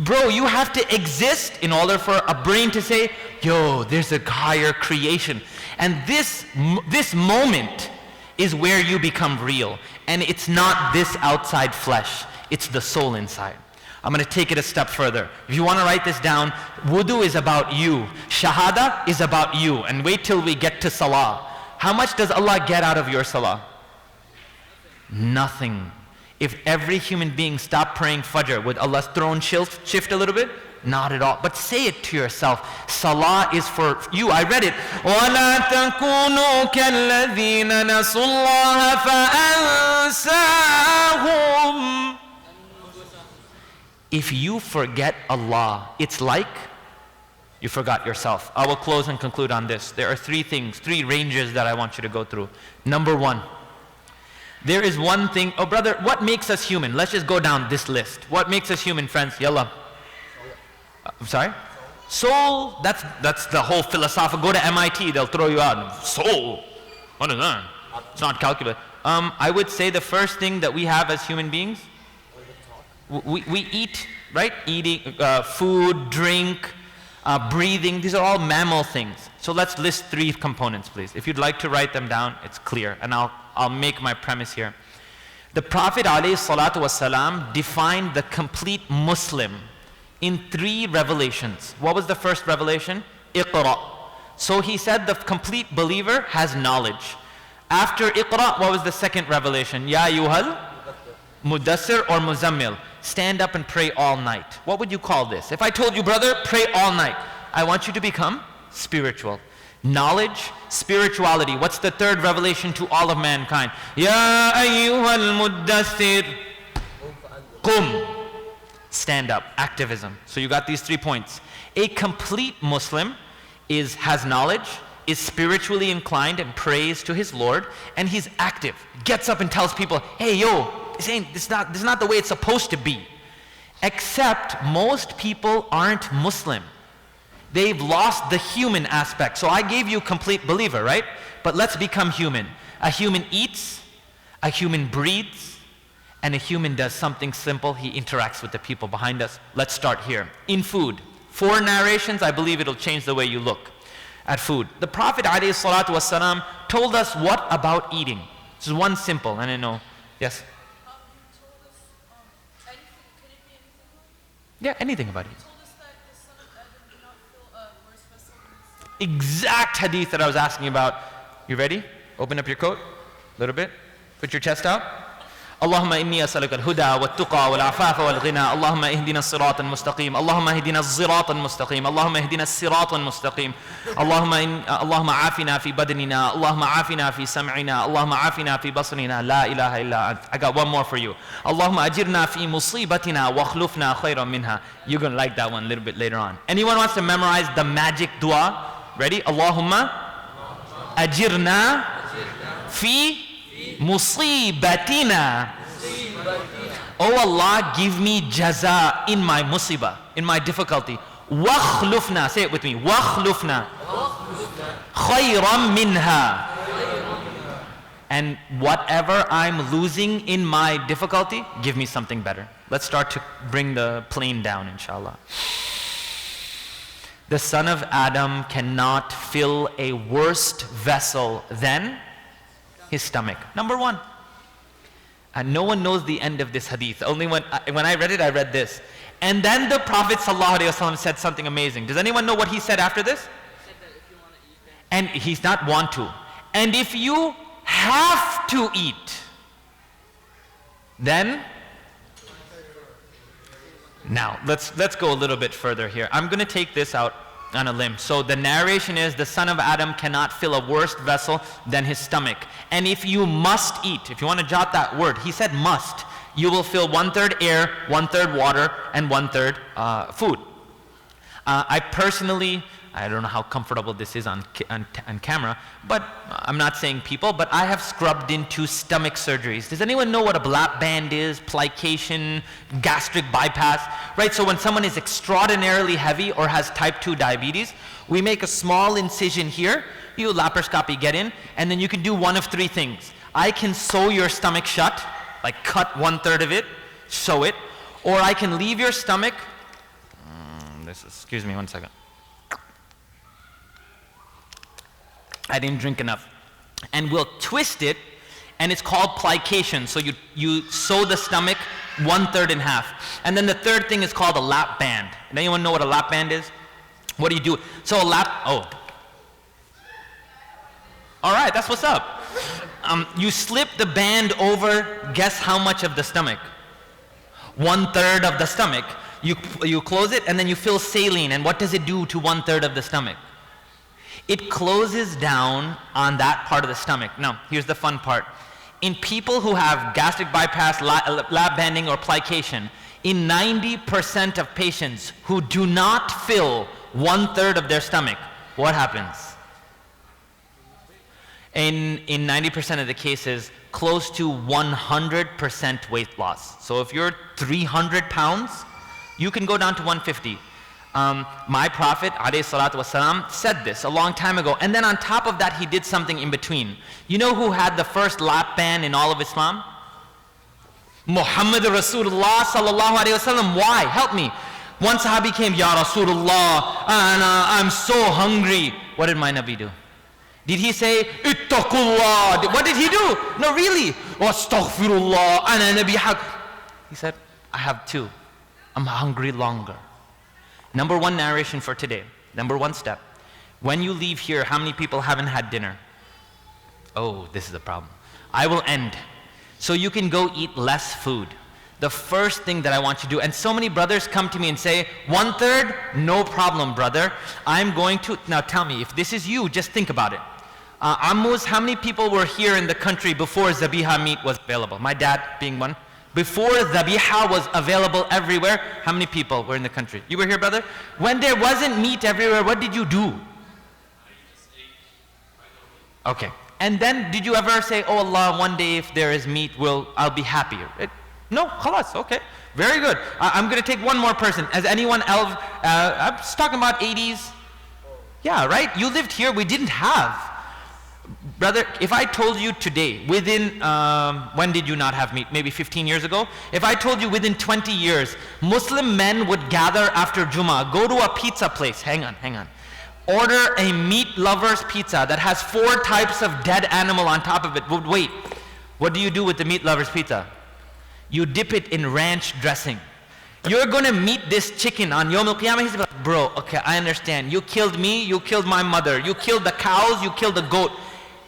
Bro, you have to exist in order for a brain to say, yo, there's a higher creation. And this moment is where you become real. And it's not this outside flesh. It's the soul inside. I'm going to take it a step further. If you want to write this down, wudu is about you. Shahada is about you. And wait till we get to salah. How much does Allah get out of your salah? Nothing. If every human being stopped praying Fajr, would Allah's throne shift a little bit? Not at all. But say it to yourself. Salah is for you. I read it. وَلَا تَكُونُوا كَالَّذِينَ نَسُوا اللَّهَ فَأَنْسَاهُمْ. If you forget Allah, it's like you forgot yourself. I will close and conclude on this. There are 3 things, 3 ranges that I want you to go through. Number 1. There is one thing, oh brother, what makes us human? Let's just go down this list. What makes us human, friends? Yalla. I'm sorry? Soul, that's the whole philosophy. Go to MIT, they'll throw you out. Soul, what is that? It's not calculated. I would say the first thing that we have as human beings, we eat, right? Eating, food, drink, breathing, these are all mammal things. So let's list 3 components, please. If you'd like to write them down, it's clear, and I'll make my premise here. The Prophet ﷺ defined the complete Muslim in 3 revelations. What was the first revelation? Iqra. So he said the complete believer has knowledge. After Iqra, what was the second revelation? Ya ayyuhal mudassir or muzammil. Stand up and pray all night. What would you call this? If I told you, brother, pray all night, I want you to become spiritual. Knowledge, spirituality. What's the third revelation to all of mankind? Ya ayyuhal muddathir. Qum. Stand up, activism. So you got these 3 points. A complete Muslim has knowledge, is spiritually inclined and prays to his Lord, and he's active. Gets up and tells people, hey yo, this is not the way it's supposed to be. Except most people aren't Muslim. They've lost the human aspect. So I gave you complete believer, right? But let's become human. A human eats, a human breathes, and a human does something simple. He interacts with the people behind us. Let's start here. In food. 4 narrations, I believe it'll change the way you look at food. The Prophet ﷺ told us what about eating. This is one simple, and I know. Yes? You told us anything. Can it be anything? Yeah, anything about it. You told us that the son of Adam did not fill a worse vessel than his stomach. Exact hadith that I was asking about. You ready? Open up your coat a little bit. Put your chest out. اللهم إني أسألك الهدى والتقى والعفاف والغنى اللهم اهدنا الصراط المستقيم اللهم اهدنا الصراط المستقيم اللهم اهدنا الصراط المستقيم اللهم عافنا في بدننا اللهم عافنا في سمعنا اللهم عافنا في بصرنا لا إله إلا أنت. I got one more for you. اللهم أجرنا في مصيبتنا واخلفنا خيرا منها. You're going to like that one a little bit later on. Anyone wants to memorize the magic dua? Ready? اللهم أجرنا في musibatina. Oh Allah, give me jaza in my musibah, in my difficulty. Wakhlufna, say it with me. Wakhlufna khayran minha. And whatever I'm losing in my difficulty, give me something better. Let's start to bring the plane down, inshallah. The son of Adam cannot fill a worse vessel than his stomach. Number 1. And no one knows the end of this hadith. Only when I read it, I read this. And then the Prophet ﷺ said something amazing. Does anyone know what he said after this? He said that if you want to eat, And he's not want to. And if you have to eat, then now let's go a little bit further here. I'm going to take this out on a limb. So the narration is the son of Adam cannot fill a worse vessel than his stomach. And if you must eat, if you want to jot that word, he said must, you will fill 1/3 air, 1/3 water, and 1/3 food. I personally, I don't know how comfortable this is on camera, but I'm not saying people, but I have scrubbed into stomach surgeries. Does anyone know what a lap band is? Plication, gastric bypass, right? So when someone is extraordinarily heavy or has type 2 diabetes, we make a small incision here, you laparoscopy get in, and then you can do one of 3 things. I can sew your stomach shut, like cut 1/3 of it, sew it, or I can leave your stomach, excuse me one second. I didn't drink enough. And we'll twist it, and it's called plication. So you sew the stomach 1/3 in half. And then the third thing is called a lap band. Does anyone know what a lap band is? What do you do? So a lap, all right, that's what's up. You slip the band over, guess how much of the stomach? 1/3 of the stomach. You close it, and then you fill saline. And what does it do to 1/3 of the stomach? It closes down on that part of the stomach. Now, here's the fun part. In people who have gastric bypass, lap banding, or plication, in 90% of patients who do not fill 1/3 of their stomach, what happens? In 90% of the cases, close to 100% weight loss. So if you're 300 pounds, you can go down to 150. My Prophet ﷺ said this a long time ago, and then on top of that he did something in between. You know who had the first lap band in all of Islam? Muhammad Rasulullah sallallahu alaihi wasallam. Why? Help me. One Sahabi came, Ya Rasulullah, and I'm so hungry. What did my Nabi do? Did he say, Ittaqullah? What did he do? No, really. Astaghfirullah, ana Nabi haq. He said, I have 2. I'm hungry longer. Number 1 narration for today. Number 1 step. When you leave here, how many people haven't had dinner? Oh, this is a problem. I will end. So you can go eat less food. The first thing that I want you to do, and so many brothers come to me and say, 1/3, no problem, brother. I'm going to, now tell me, if this is you, just think about it. Ammus, how many people were here in the country before Zabiha meat was available? My dad being one. Before Zabiha was available everywhere, how many people were in the country? You were here, brother? When there wasn't meat everywhere, what did you do? Okay. And then did you ever say, oh Allah, one day if there is meat, I'll be happy? No, khalas, okay. Very good. I'm going to take one more person. Has anyone else, I'm just talking about 80s. Yeah, right? You lived here, we didn't have. Brother, if I told you today, within, when did you not have meat? Maybe 15 years ago? If I told you within 20 years, Muslim men would gather after Jummah, go to a pizza place, hang on. Order a meat lover's pizza that has 4 types of dead animal on top of it. Wait, what do you do with the meat lover's pizza? You dip it in ranch dressing. You're gonna meet this chicken on Yom Al-Qiyamah, he's like, bro, okay, I understand. You killed me, you killed my mother, you killed the cows, you killed the goat.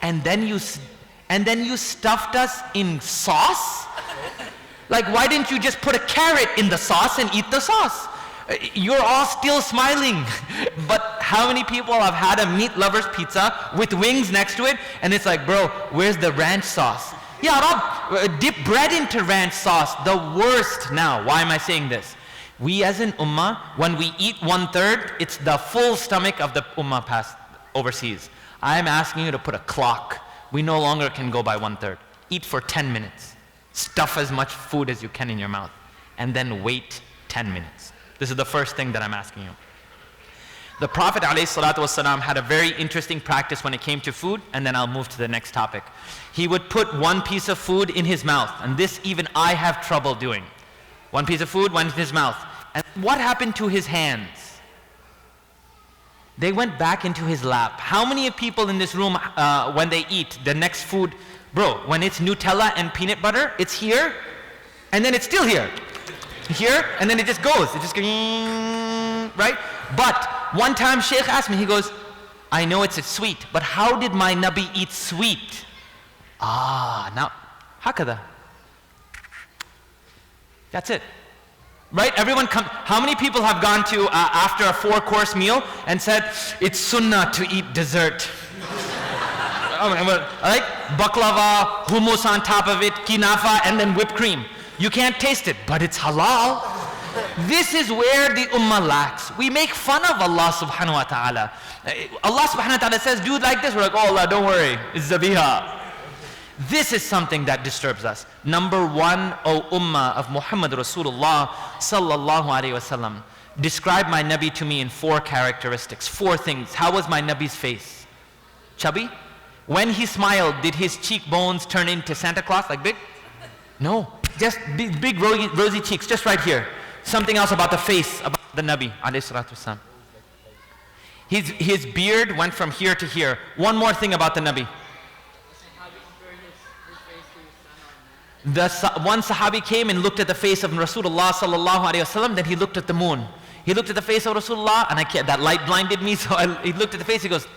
And then you stuffed us in sauce? Like, why didn't you just put a carrot in the sauce and eat the sauce? You're all still smiling. But how many people have had a meat lover's pizza with wings next to it, and it's like, bro, where's the ranch sauce? Yeah, Rob, dip bread into ranch sauce. The worst. Now, why am I saying this? We as an ummah, when we eat 1/3, it's the full stomach of the ummah passed overseas. I'm asking you to put a clock. We no longer can go by 1/3. Eat for 10 minutes. Stuff as much food as you can in your mouth. And then wait 10 minutes. This is the first thing that I'm asking you. The Prophet ﷺ had a very interesting practice when it came to food, and then I'll move to the next topic. He would put one piece of food in his mouth, and this even I have trouble doing. One piece of food went in his mouth. And what happened to his hands? They went back into his lap. How many people in this room, when they eat the next food, bro, when it's Nutella and peanut butter, it's here, and then it's still here. Here, and then it just goes. It just goes, right? But one time Shaykh asked me, he goes, I know it's sweet, but how did my Nabi eat sweet? Now, hakada. That's it. Right? Everyone come. How many people have gone to after a 4-course meal and said it's sunnah to eat dessert? Like baklava, hummus on top of it, kinafa, and then whipped cream. You can't taste it, but it's halal. This is where the ummah lacks. We make fun of Allah subhanahu wa ta'ala. Allah subhanahu wa ta'ala says, do it like this. We're like, oh Allah, don't worry, it's zabiha. This is something that disturbs us. Number one, O Ummah of Muhammad Rasulullah sallallahu alayhi wasallam, describe my Nabi to me in 4 characteristics, 4 things. How was my Nabi's face? Chubby? When he smiled, did his cheekbones turn into Santa Claus, like big? No, just big rosy cheeks, just right here. Something else about the face, about the Nabi alayhi salatu wasalam. His beard went from here to here. One more thing about the Nabi. One Sahabi came and looked at the face of Rasulullah sallallahu alaihi wasallam. Then he looked at the moon. He looked at the face of Rasulullah, and that light blinded me. So he looked at the face. He goes,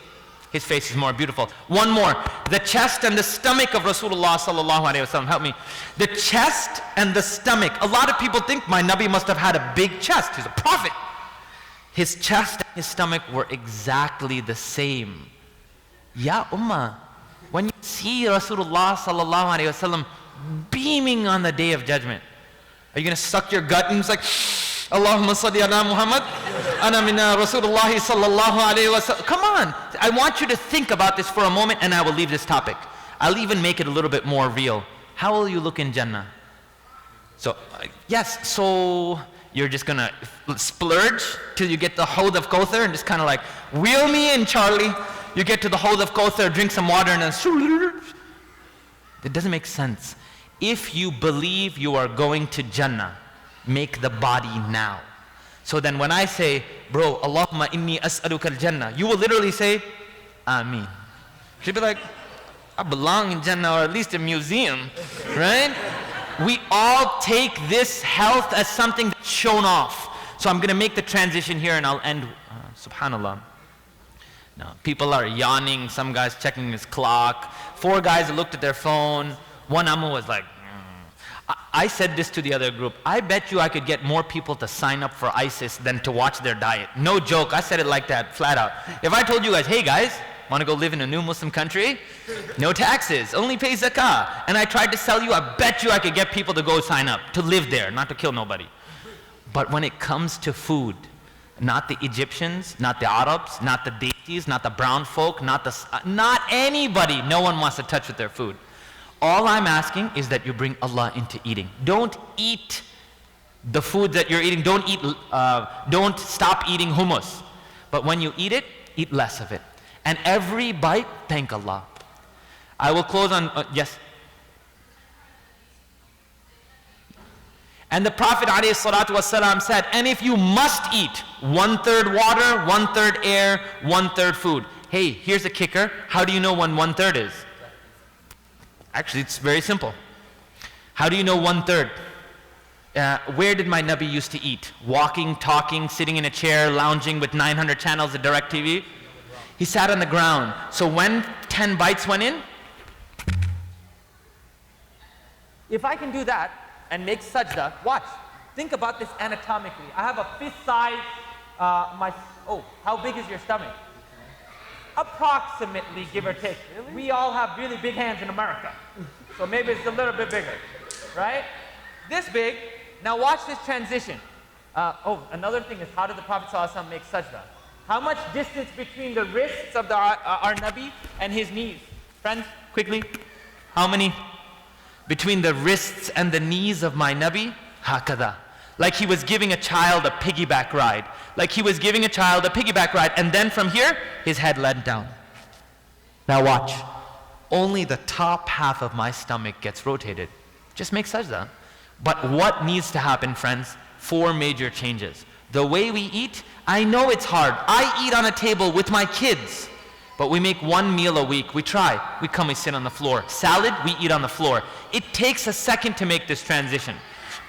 his face is more beautiful. One more, the chest and the stomach of Rasulullah sallallahu alaihi wasallam. Help me. The chest and the stomach. A lot of people think my Nabi must have had a big chest. He's a prophet. His chest and his stomach were exactly the same. Ya Ummah, when you see Rasulullah sallallahu alaihi wasallam beaming on the Day of Judgment, are you going to suck your gut and it's like, Allahumma salli ala Muhammad, ana minna Rasulullah sallallahu alayhi wa sallam. Come on, I want you to think about this for a moment, and I will leave this topic. I'll even make it a little bit more real. How will you look in Jannah? So, yes, so you're just going to splurge till you get the Hawd of Kauthar and just kind of like, wheel me in, Charlie. You get to the Hawd of Kauthar, drink some water, and then it doesn't make sense. If you believe you are going to Jannah, make the body now. So then when I say, bro, Allahumma inni as'aluka al-Jannah, you will literally say, Ameen. She'll be like, I belong in Jannah, or at least a museum, right? We all take this health as something that's shown off. So I'm going to make the transition here and I'll end, subhanallah. Now, people are yawning, some guy's checking his clock, 4 guys looked at their phone, one Ammu was like, I said this to the other group. I bet you I could get more people to sign up for ISIS than to watch their diet. No joke. I said it like that, flat out. If I told you guys, hey guys, want to go live in a new Muslim country? No taxes, only pay zakah. And I tried to sell you, I bet you I could get people to go sign up, to live there, not to kill nobody. But when it comes to food, not the Egyptians, not the Arabs, not the deities, not the brown folk, not anybody, no one wants to touch with their food. All I'm asking is that you bring Allah into eating. Don't eat the food that you're eating. Don't stop eating hummus. But when you eat it, eat less of it. And every bite, thank Allah. I will close on, yes. And the Prophet ﷺ said, and if you must eat, 1/3 water, 1/3 air, 1/3 food. Hey, here's a kicker. How do you know when 1/3 is? Actually, it's very simple. How do you know 1/3? Where did my Nabi used to eat? Walking, talking, sitting in a chair, lounging with 900 channels of direct TV? He sat on the ground. So when 10 bites went in, if I can do that and make sajda, watch. Think about this anatomically. I have a fist size, how big is your stomach? Approximately, give or take. Really? We all have really big hands in America. So maybe it's a little bit bigger, right? This big. Now watch this transition. Another thing is, how did the Prophet ﷺ make sajda? How much distance between the wrists of our Nabi and his knees? Friends, quickly. How many? Between the wrists and the knees of my Nabi? Hakada. Like he was giving a child a piggyback ride. Like he was giving a child a piggyback ride, and then from here, his head let down. Now watch. Only the top half of my stomach gets rotated. Just make sajda. But what needs to happen, friends? 4 major changes. The way we eat, I know it's hard. I eat on a table with my kids, but we make 1 meal a week. We try. We come, we sit on the floor. Salad, we eat on the floor. It takes a second to make this transition,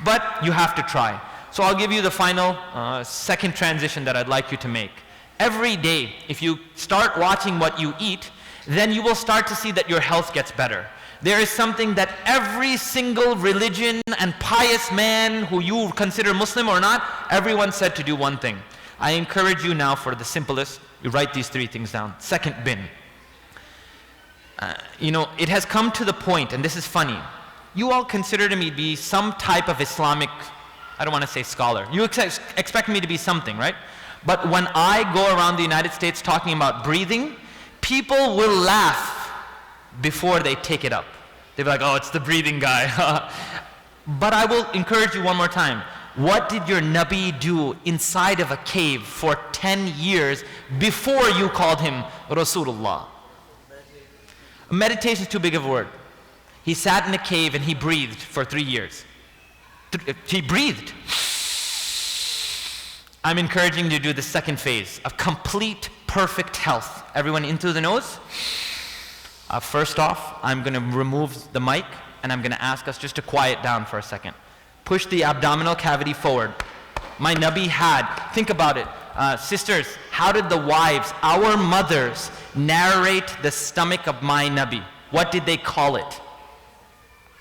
but you have to try. So I'll give you the final second transition that I'd like you to make. Every day, if you start watching what you eat, then you will start to see that your health gets better. There is something that every single religion and pious man who you consider Muslim or not, everyone said to do one thing. I encourage you now for the simplest, you write these 3 things down. Second bin. It has come to the point, and this is funny, you all consider me to be some type of Islamic, I don't want to say scholar. You expect me to be something, right? But when I go around the United States talking about breathing, people will laugh before they take it up. They'll be like, oh, it's the breathing guy. But I will encourage you one more time. What did your Nabi do inside of a cave for 10 years before you called him Rasulullah? Meditation is too big of a word. He sat in a cave and he breathed for 3 years. He breathed. I'm encouraging you to do the second phase of complete, perfect health. Everyone in through the nose. First off, I'm going to remove the mic and I'm going to ask us just to quiet down for a second. Push the abdominal cavity forward. My Nabi had, think about it. Sisters, how did the wives, our mothers, narrate the stomach of my Nabi? What did they call it?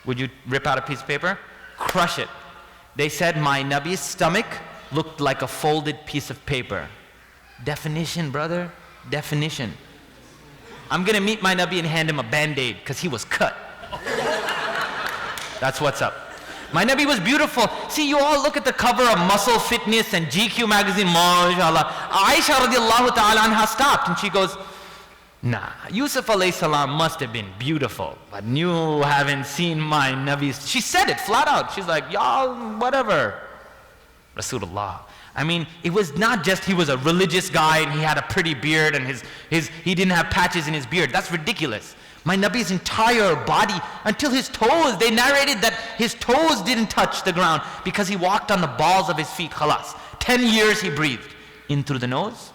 Would you rip out a piece of paper? Crush it. They said my Nabi's stomach looked like a folded piece of paper. Definition, brother. Definition. I'm going to meet my Nabi and hand him a Band-Aid because he was cut. That's what's up. My Nabi was beautiful. See, you all look at the cover of Muscle Fitness and GQ magazine, mashallah. Aisha radiallahu ta'ala anha stopped and she goes, nah, Yusuf alayhi salam must have been beautiful, but you haven't seen my Nabi. She said it flat out. She's like, y'all, whatever. Rasulullah. I mean, it was not just he was a religious guy and he had a pretty beard and he didn't have patches in his beard. That's ridiculous. My Nabi's entire body, until his toes, they narrated that his toes didn't touch the ground because he walked on the balls of his feet, khalas. 10 years he breathed. In through the nose.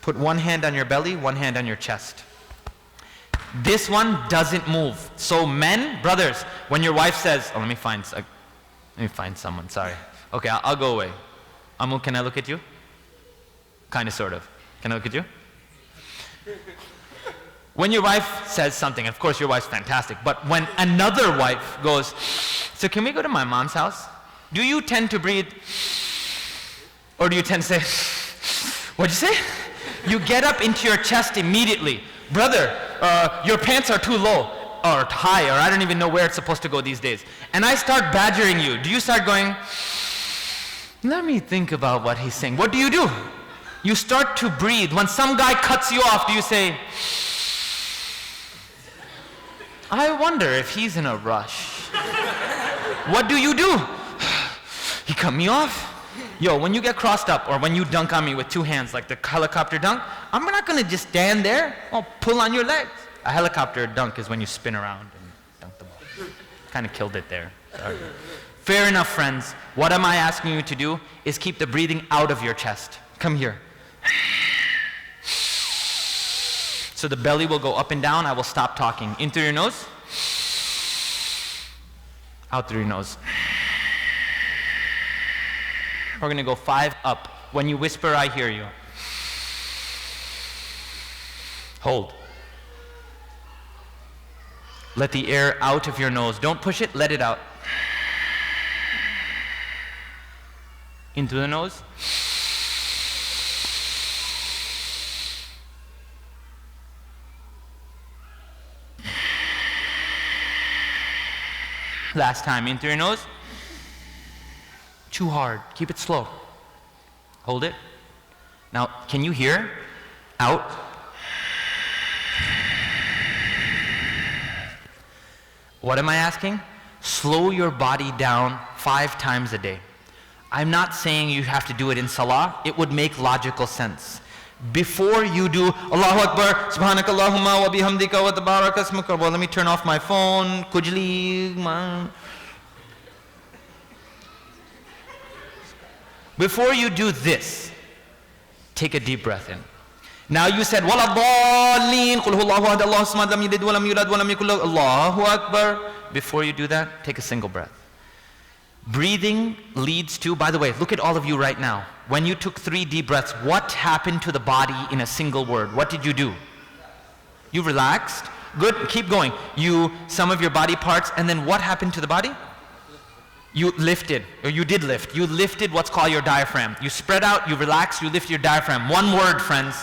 Put one hand on your belly, one hand on your chest. This one doesn't move. So men, brothers, when your wife says, oh, let me find someone, sorry. Okay, I'll go away. Amu, can I look at you? Kind of, sort of. Can I look at you? When your wife says something, of course your wife's fantastic, but when another wife goes, so can we go to my mom's house? Do you tend to breathe? Or do you tend to say, what'd you say? You get up into your chest immediately. Brother, your pants are too low or high, or I don't even know where it's supposed to go these days. And I start badgering you. Do you start going, let me think about what he's saying? What do? You start to breathe. When some guy cuts you off, do you say, I wonder if he's in a rush? What do? He cut me off? Yo, when you get crossed up or when you dunk on me with two hands like the helicopter dunk, I'm not going to just stand there. I'll pull on your legs. A helicopter dunk is when you spin around and dunk the ball. Kind of killed it there. Sorry. Fair enough, friends. What am I asking you to do is keep the breathing out of your chest. Come here. So the belly will go up and down. I will stop talking. In through your nose. Out through your nose. We're going to go 5 up. When you whisper, I hear you. Hold. Let the air out of your nose. Don't push it, let it out. In through the nose. Last time, in through your nose. Too hard. Keep it slow. Hold it. Now, can you hear? Out. What am I asking? Slow your body down 5 times a day. I'm not saying you have to do it in salah. It would make logical sense. Before you do Allahu Akbar, Subhanakallahumma wa bihamdika wa tabaraka ismuka. Well, let me turn off my phone. Kujli. Before you do this, take a deep breath in. Now you said, Wala dhalleen, Qul huwallahu ahad, Allahu samad, lam yalid wa lam yulad wa lam yakul lahu, Allahu Akbar. Before you do that, take a single breath. Breathing leads to, by the way, look at all of you right now. When you took 3 deep breaths, what happened to the body in a single word? What did you do? You relaxed. Good, keep going. Some of your body parts, and then what happened to the body? You lifted, or you did lift. You lifted what's called your diaphragm. You spread out, you relax, you lift your diaphragm. One word, friends.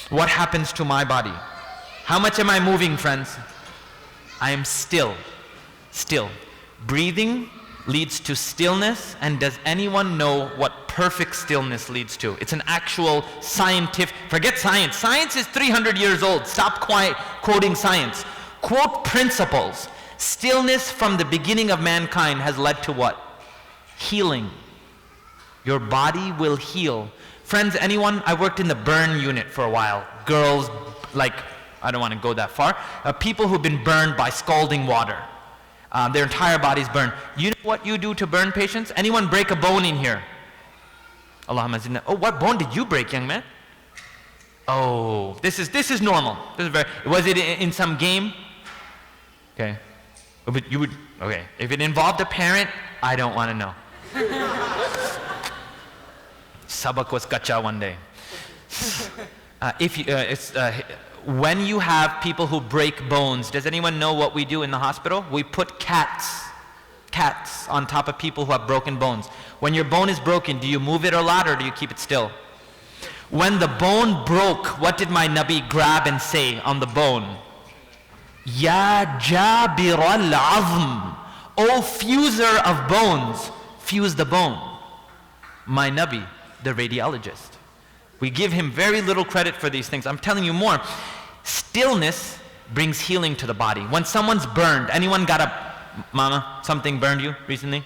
What happens to my body? How much am I moving, friends? I am still. Still. Breathing leads to stillness, and does anyone know what perfect stillness leads to? It's an actual scientific, forget science. Science is 300 years old. Stop quoting science. Quote principles. Stillness from the beginning of mankind has led to what? Healing. Your body will heal. Friends, anyone? I worked in the burn unit for a while. Girls, I don't want to go that far. People who've been burned by scalding water. Their entire body's burned. You know what you do to burn patients? Anyone break a bone in here? Allahumma zidna. Oh, what bone did you break, young man? Oh, this is normal. Was it in some game? Okay. But okay. If it involved a parent, I don't want to know. Sabak was kacha one day. When you have people who break bones, does anyone know what we do in the hospital? We put cats on top of people who have broken bones. When your bone is broken, do you move it a lot or do you keep it still? When the bone broke, what did my Nabi grab and say on the bone? Ya Jabir al-Azm, O fuser of bones, fuse the bone. My Nabi, the radiologist. We give him very little credit for these things. I'm telling you more. Stillness brings healing to the body. When someone's burned, anyone got mama, something burned you recently?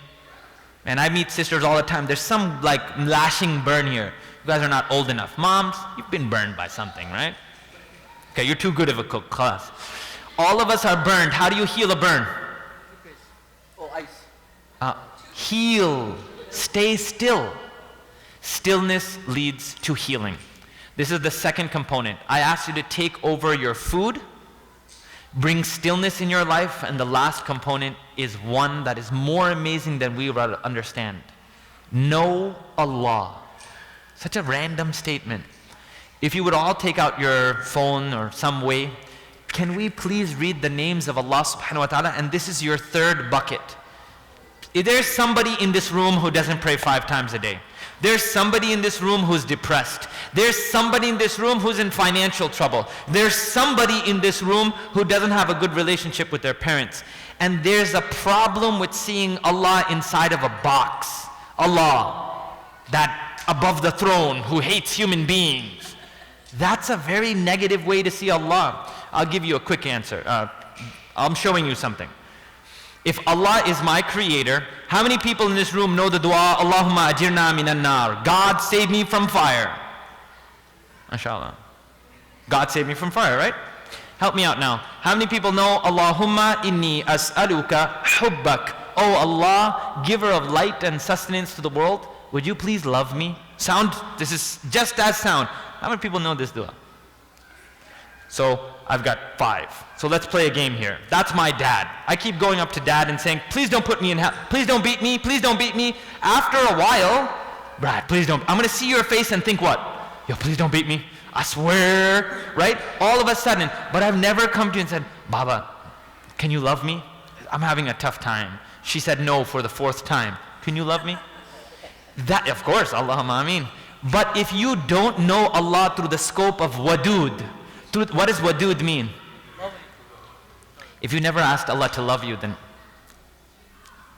And I meet sisters all the time. There's some lashing burn here. You guys are not old enough. Moms, you've been burned by something, right? Okay, you're too good of a cook, class. All of us are burned. How do you heal a burn? Oh, ice. Heal. Stay still. Stillness leads to healing. This is the second component. I asked you to take over your food, bring stillness in your life, and the last component is one that is more amazing than we understand. Know Allah. Such a random statement. If you would all take out your phone or some way, can we please read the names of Allah subhanahu wa ta'ala? And this is your third bucket. If there's somebody in this room who doesn't pray 5 times a day. There's somebody in this room who's depressed. There's somebody in this room who's in financial trouble. There's somebody in this room who doesn't have a good relationship with their parents. And there's a problem with seeing Allah inside of a box. Allah, that above the throne, who hates human beings. That's a very negative way to see Allah. I'll give you a quick answer. I'm showing you something. If Allah is my creator, how many people in this room know the dua, Allahumma ajirna minan nar? God save me from fire. MashaAllah. God save me from fire, right? Help me out now. How many people know Allahumma inni as'aluka hubbak? Oh Allah, giver of light and sustenance to the world, would you please love me? This is just as sound. How many people know this dua? So I've got 5. So let's play a game here. That's my dad. I keep going up to dad and saying, please don't put me in hell. Please don't beat me. Please don't beat me. After a while, Brad, please don't. I'm going to see your face and think what? Yo, please don't beat me. I swear, right? All of a sudden. But I've never come to you and said, Baba, can you love me? I'm having a tough time. She said no for the 4th time. Can you love me? That, of course, Allahumma ameen. But if you don't know Allah through the scope of wadud, what does wadud mean? If you never asked Allah to love you, then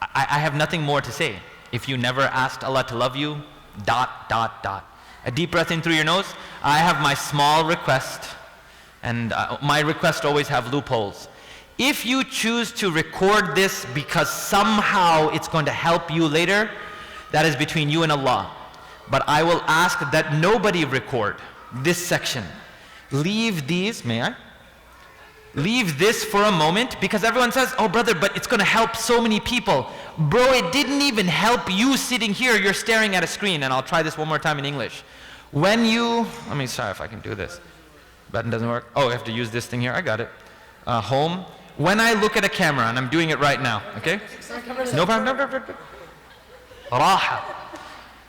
I have nothing more to say. If you never asked Allah to love you, ... A deep breath in through your nose. I have my small request, and my requests always have loopholes. If you choose to record this because somehow it's going to help you later, that is between you and Allah. But I will ask that nobody record this section. Leave these, may I? Leave this for a moment, because everyone says, oh brother, but it's going to help so many people. Bro, it didn't even help you sitting here. You're staring at a screen. And I'll try this one more time in English. When you, let me try if I can do this. Button doesn't work. Oh, I have to use this thing here. I got it. Home. When I look at a camera, and I'm doing it right now, okay? No problem. Raha.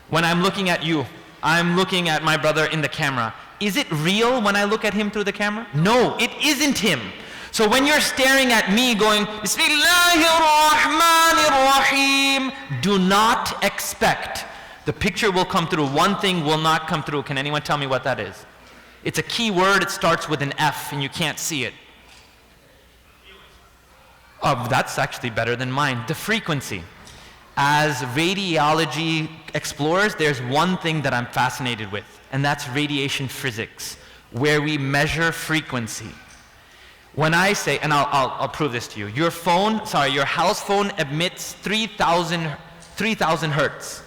When I'm looking at you, I'm looking at my brother in the camera. Is it real when I look at him through the camera? No, it isn't him. So when you're staring at me going, Bismillahirrahmanirrahim, do not expect the picture will come through. One thing will not come through. Can anyone tell me what that is? It's a key word. It starts with an F and you can't see it. Oh, that's actually better than mine. The frequency. As radiology explorers, there's one thing that I'm fascinated with, and that's radiation physics, where we measure frequency. When I say, and I'll prove this to you, your house phone emits 3,000 hertz.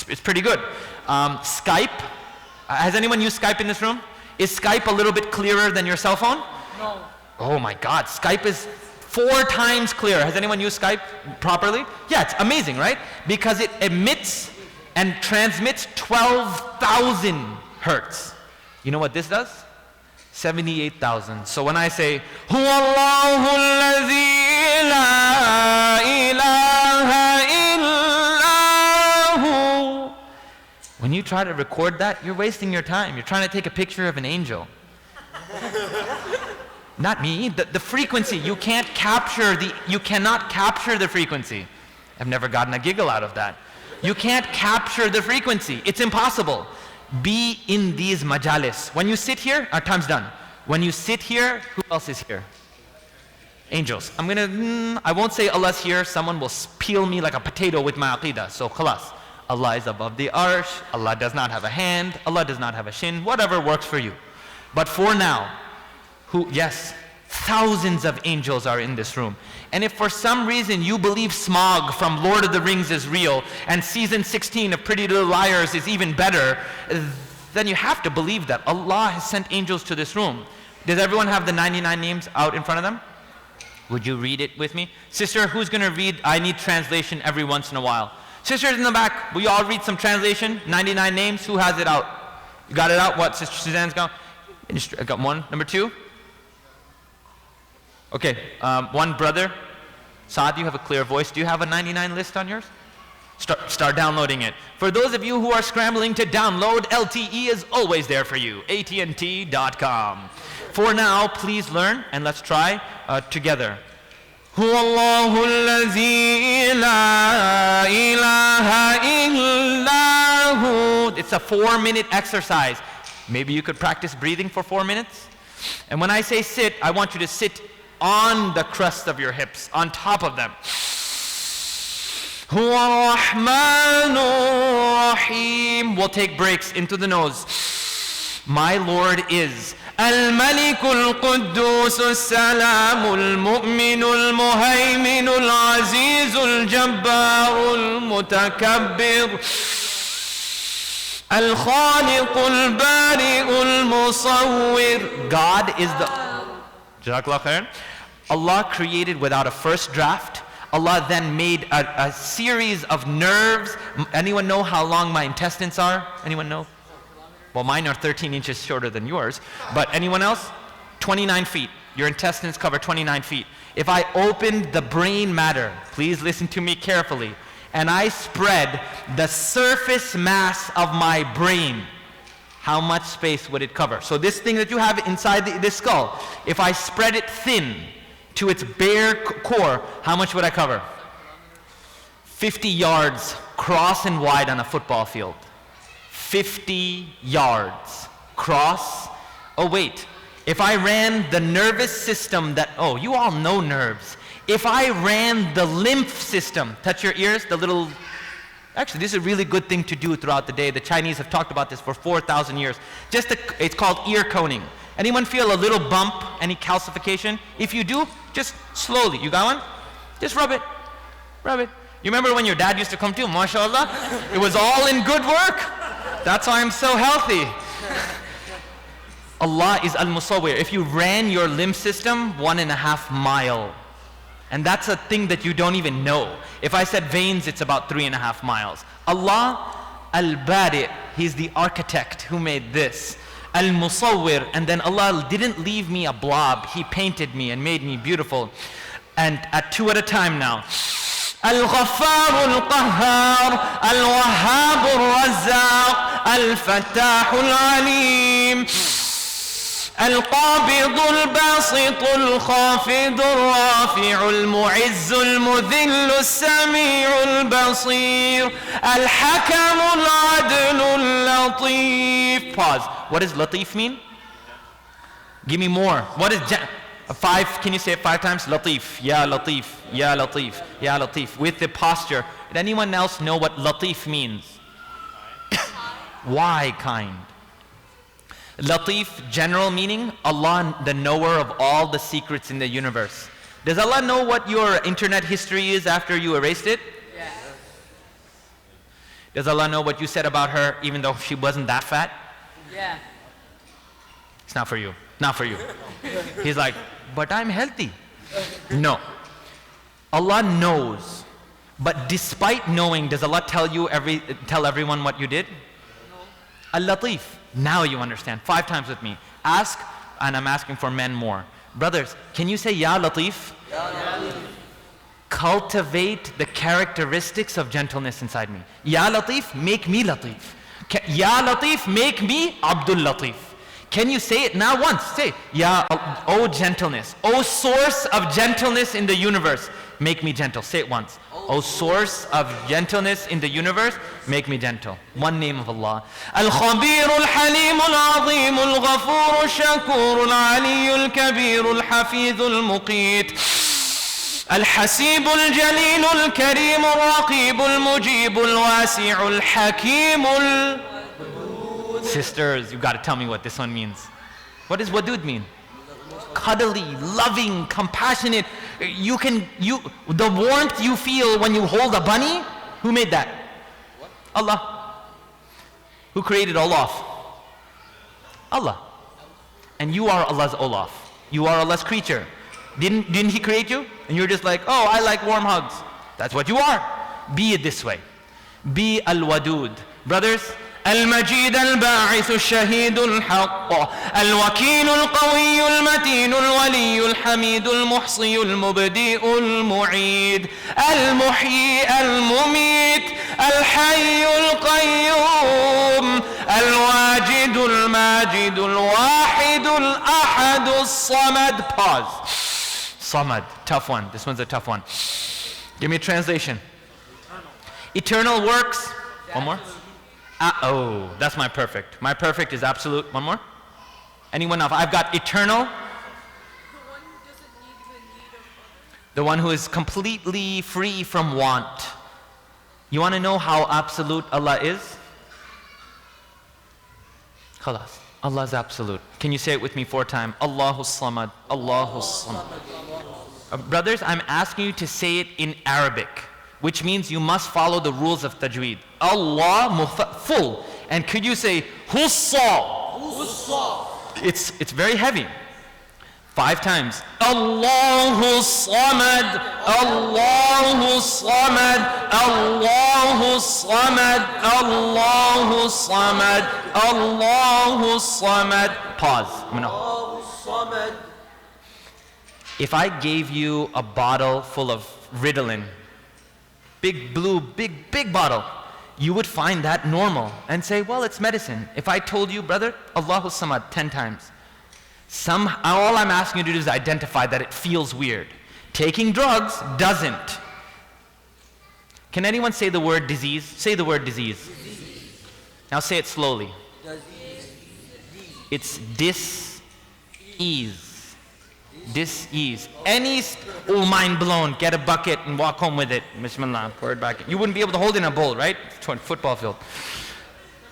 It's pretty good. Skype, has anyone used Skype in this room? Is Skype a little bit clearer than your cell phone? No. Oh my God, Skype is 4 times clearer. Has anyone used Skype properly? Yeah, it's amazing, right? Because it emits and transmits 12,000 hertz. You know what this does? 78,000. So when I say, Huwallahu alladhi la ilaha illahu, when you try to record that, you're wasting your time. You're trying to take a picture of an angel. Not me, the frequency. You cannot capture the frequency. I've never gotten a giggle out of that. You can't capture the frequency. It's impossible. Be in these majalis. When you sit here, our time's done. When you sit here, who else is here? Angels. I won't say Allah's here. Someone will peel me like a potato with my aqidah. So khalas. Allah is above the arsh. Allah does not have a hand. Allah does not have a shin. Whatever works for you. But for now, yes, thousands of angels are in this room. And if for some reason you believe Smog from Lord of the Rings is real, and season 16 of Pretty Little Liars is even better, then you have to believe that Allah has sent angels to this room. Does everyone have the 99 names out in front of them? Would you read it with me? Sister, who's going to read? I need translation every once in a while. Sisters in the back, will you all read some translation? 99 names, who has it out? You got it out? What, Sister Suzanne's got? I got one. Number 2? Okay, one brother. Saad, you have a clear voice. Do you have a 99 list on yours? Start downloading it. For those of you who are scrambling to download, LTE is always there for you. AT&T.com. For now, please learn and let's try together. هو الله الذي لا إله إلا هو. It's a 4-minute exercise. Maybe you could practice breathing for 4 minutes. And when I say sit, I want you to sit on the crust of your hips, on top of them. هو الرحمن الرحيم. We'll take breaks into the nose. My Lord is الملك القدوس السلام المؤمن المهيمن العزيز الجبار المتكبر الخالق البارئ المصور. God is the Jazakallah khair. Allah created without a first draft. Allah then made a series of nerves. Anyone know how long my intestines are? Anyone know? Well, mine are 13 inches shorter than yours. But anyone else? 29 feet. Your intestines cover 29 feet. If I opened the brain matter, please listen to me carefully, and I spread the surface mass of my brain, how much space would it cover? So this thing that you have inside this skull, if I spread it thin to its bare core, how much would I cover? 50 yards cross and wide on a football field. 50 yards cross. Oh wait, if I ran the nervous system that, oh, you all know nerves. If I ran the lymph system, touch your ears, the little, actually this is a really good thing to do throughout the day. The Chinese have talked about this for 4,000 years. It's called ear coning. Anyone feel a little bump, any calcification? If you do, just slowly, you got one? Just rub it, rub it. You remember when your dad used to come to, mashallah? It was all in good work. That's why I'm so healthy. Allah is al-Musawwir. If you ran your lymph system 1.5 miles, and that's a thing that you don't even know. If I said veins, it's about 3.5 miles. Allah, al-Bari', He's the architect who made this. Al-Musawwir, and then Allah didn't leave me a blob. He painted me and made me beautiful. And at 2 at a time now. الغفار القهار الوهاب الرزاق الفتاح العليم القابض الباسط الخافض الرافع المعز المذل السميع البصير الحكم العدل اللطيف. Pause. What does latif mean? Give me more. What is five? Can you say it 5 times? Latif, ya Latif, ya Latif, ya Latif. With the posture. Did anyone else know what latif means? Why kind? Latif, general meaning, Allah, the knower of all the secrets in the universe. Does Allah know what your internet history is after you erased it? Yes. Does Allah know what you said about her even though she wasn't that fat? Yeah. It's not for you. Not for you. He's like, but I'm healthy. No. Allah knows. But despite knowing, does Allah tell everyone what you did? No. Al-Latif. Now you understand. 5 times with me. Ask, and I'm asking for men more. Brothers, can you say Ya Latif? Ya Latif. Cultivate the characteristics of gentleness inside me. Ya Latif, make me Latif. Ya Latif, make me Abdul Latif. Can you say it now once? Say, Ya, O gentleness, O source of gentleness in the universe, make me gentle. Say it once. O source of gentleness in the universe, make me gentle. One name of Allah. Al-Khabir al-Halim al-Azim al-Ghafur al-Shakur al-Ali al-Kabir al-Hafiz al-Muqit al-Hasib al-Jalil al-Karim al-Raqib al-Mujib al-Wasi' al-Hakim al... Sisters, you got to tell me what this one means. What does wadud mean? Cuddly, loving, compassionate. The warmth you feel when you hold a bunny, who made that? What? Allah. Who created Olaf? Allah. And you are Allah's Olaf. You are Allah's creature. Didn't He create you? And you're just like, oh, I like warm hugs. That's what you are. Be it this way. Be al-wadud. Brothers, المجيد الباعث الشهيد الحق الوكيل القوي المتين الولي الحميد المحصي المبدئ المعيد المحيي المميت الحي القيوم الواجد الماجد الواحد الأحد الصمد. Pause. Samad, tough one. This one's a tough one. Give me a translation. Eternal works. One more. Oh, that's my perfect. My perfect is absolute. One more. Anyone else? I've got eternal. The one who is completely free from want. You want to know how absolute Allah is? Khalas. Allah is absolute. Can you say it with me 4 times? Allahu Samad. Allahu Samad. Brothers, I'm asking you to say it in Arabic, which means you must follow the rules of tajweed. Allah full. And could you say Hussa? Hussa. It's very heavy. 5 times. Allahu Samad. Allahu Samad. Allahu Samad. Allahu Samad. Allahu Samad. Pause. Allahu Samad. If I gave you a bottle full of Ritalin, big blue, big bottle, you would find that normal and say, well, it's medicine. If I told you, brother, Allahu Samad 10 times, all I'm asking you to do is identify that it feels weird. Taking drugs doesn't. Can anyone say the word disease? Say the word disease. Disease. Now say it slowly. Disease. It's dis-ease. Dis-ease. Mind blown, get a bucket and walk home with it. Bismillah, pour it back. You wouldn't be able to hold it in a bowl, right? It's a football field.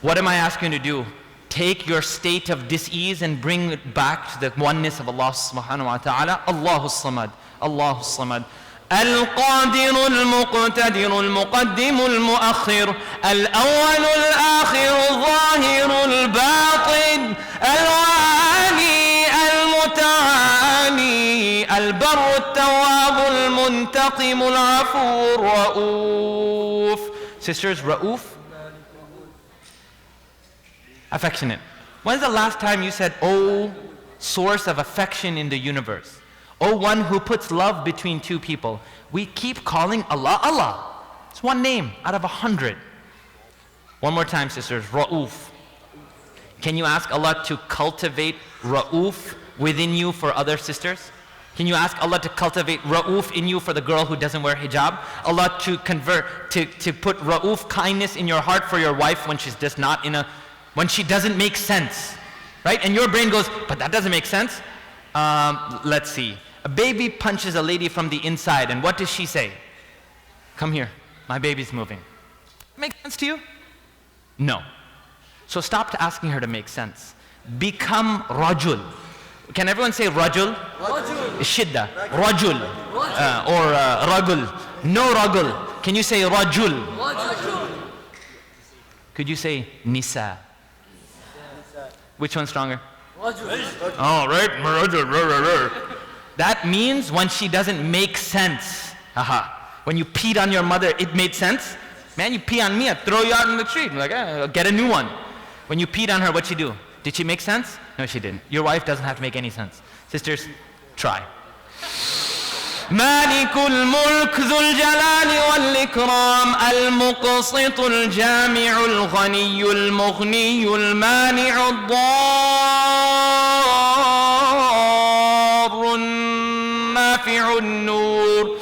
What am I asking you to do? Take your state of dis-ease and bring it back to the oneness of Allah subhanahu wa ta'ala. Allahu Samad. Allahu Samad. القادر المقتدر المقدم المؤخر الأول الآخر الظاهر الباطن الوالي المتعالي البر التواب المنتقم العفو الرؤوف. Sisters, Ra'uf? Affectionate. When's the last time you said, oh, source of affection in the universe? Oh, one who puts love between 2 people. We keep calling Allah, Allah. It's one name out of 100. One more time, sisters. Ra'uf. Can you ask Allah to cultivate Ra'uf within you for other sisters? Can you ask Allah to cultivate Ra'uf in you for the girl who doesn't wear hijab? Allah to convert, to put Ra'uf, kindness in your heart for your wife when she's just not when she doesn't make sense, right? And your brain goes, but that doesn't make sense. Let's see. A baby punches a lady from the inside, and what does she say? Come here, my baby's moving. Make sense to you? No. So stop asking her to make sense. Become rajul. Can everyone say rajul? Rajul. Shidda. Rajul. Or ragul. No ragul. Can you say rajul? Rajul. Could you say nisa? Which one's stronger? Rajul. Oh, right. That means when she doesn't make sense. When you peed on your mother, it made sense. Man, you pee on me, I'd throw you out in the street. Like, get a new one. When you peed on her, what'd she do? Did she make sense? No, she didn't. Your wife doesn't have to make any sense. Sisters, try. مالك الملك ذو الجلال والإكرام المقسط الجامع الغني المغني المانع الضار النافع النور.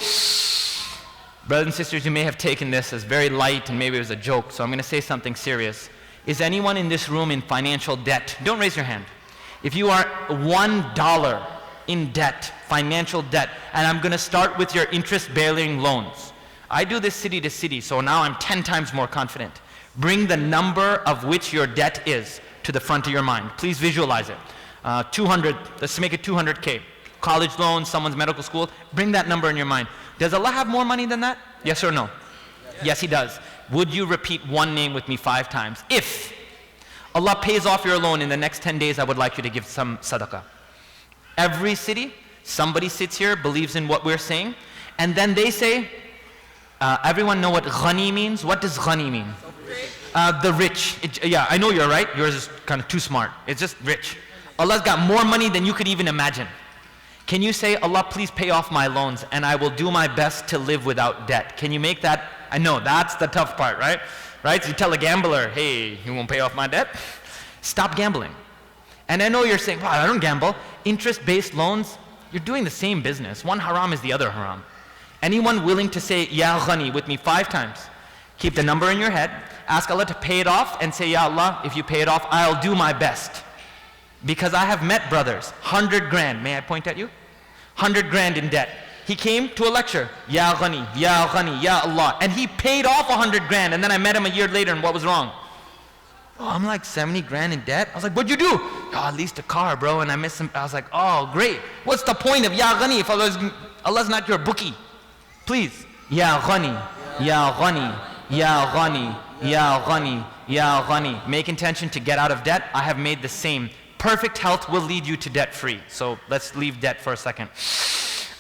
Brothers and sisters, you may have taken this as very light and maybe it was a joke, so I'm going to say something serious. Is anyone in this room in financial debt? Don't raise your hand. If you are $1 in debt, financial debt, and I'm going to start with your interest-bearing loans. I do this city to city, so now I'm 10 times more confident. Bring the number of which your debt is to the front of your mind. Please visualize it. 200, let's make it 200K. College loan, someone's medical school, bring that number in your mind. Does Allah have more money than that? Yes or no? Yes, He does. Would you repeat one name with me 5 times? If Allah pays off your loan in the next 10 days, I would like you to give some sadaqah. Every city, somebody sits here, believes in what we're saying, and then they say, everyone know what ghani means? What does ghani mean? The rich. Yeah, I know you're right. Yours is kind of too smart. It's just rich. Allah's got more money than you could even imagine. Can you say, Allah, please pay off my loans, and I will do my best to live without debt? Can you make that I know, that's the tough part, right? Right? So you tell a gambler, hey, you won't pay off my debt? Stop gambling. And I know you're saying, wow, I don't gamble. Interest-based loans, you're doing the same business. One haram is the other haram. Anyone willing to say, Ya Ghani, with me 5 times? Keep the number in your head, ask Allah to pay it off, and say, Ya Allah, if you pay it off, I'll do my best. Because I have met brothers, 100 grand, may I point at you? 100 grand in debt. He came to a lecture, Ya Ghani, Ya Ghani, Ya Allah, and he paid off 100 grand, and then I met him a year later, and what was wrong? Oh, I'm like 70 grand in debt. I was like, what'd you do? Oh, I leased a car, bro, and I missed him. I was like, oh, great. What's the point of Ya Ghani if Allah's not your bookie? Please, Ya Ghani, Ya Ghani, Ya Ghani, Ya Ghani, Ya Ghani. Make intention to get out of debt. I have made the same. Perfect health will lead you to debt free. So let's leave debt for a second.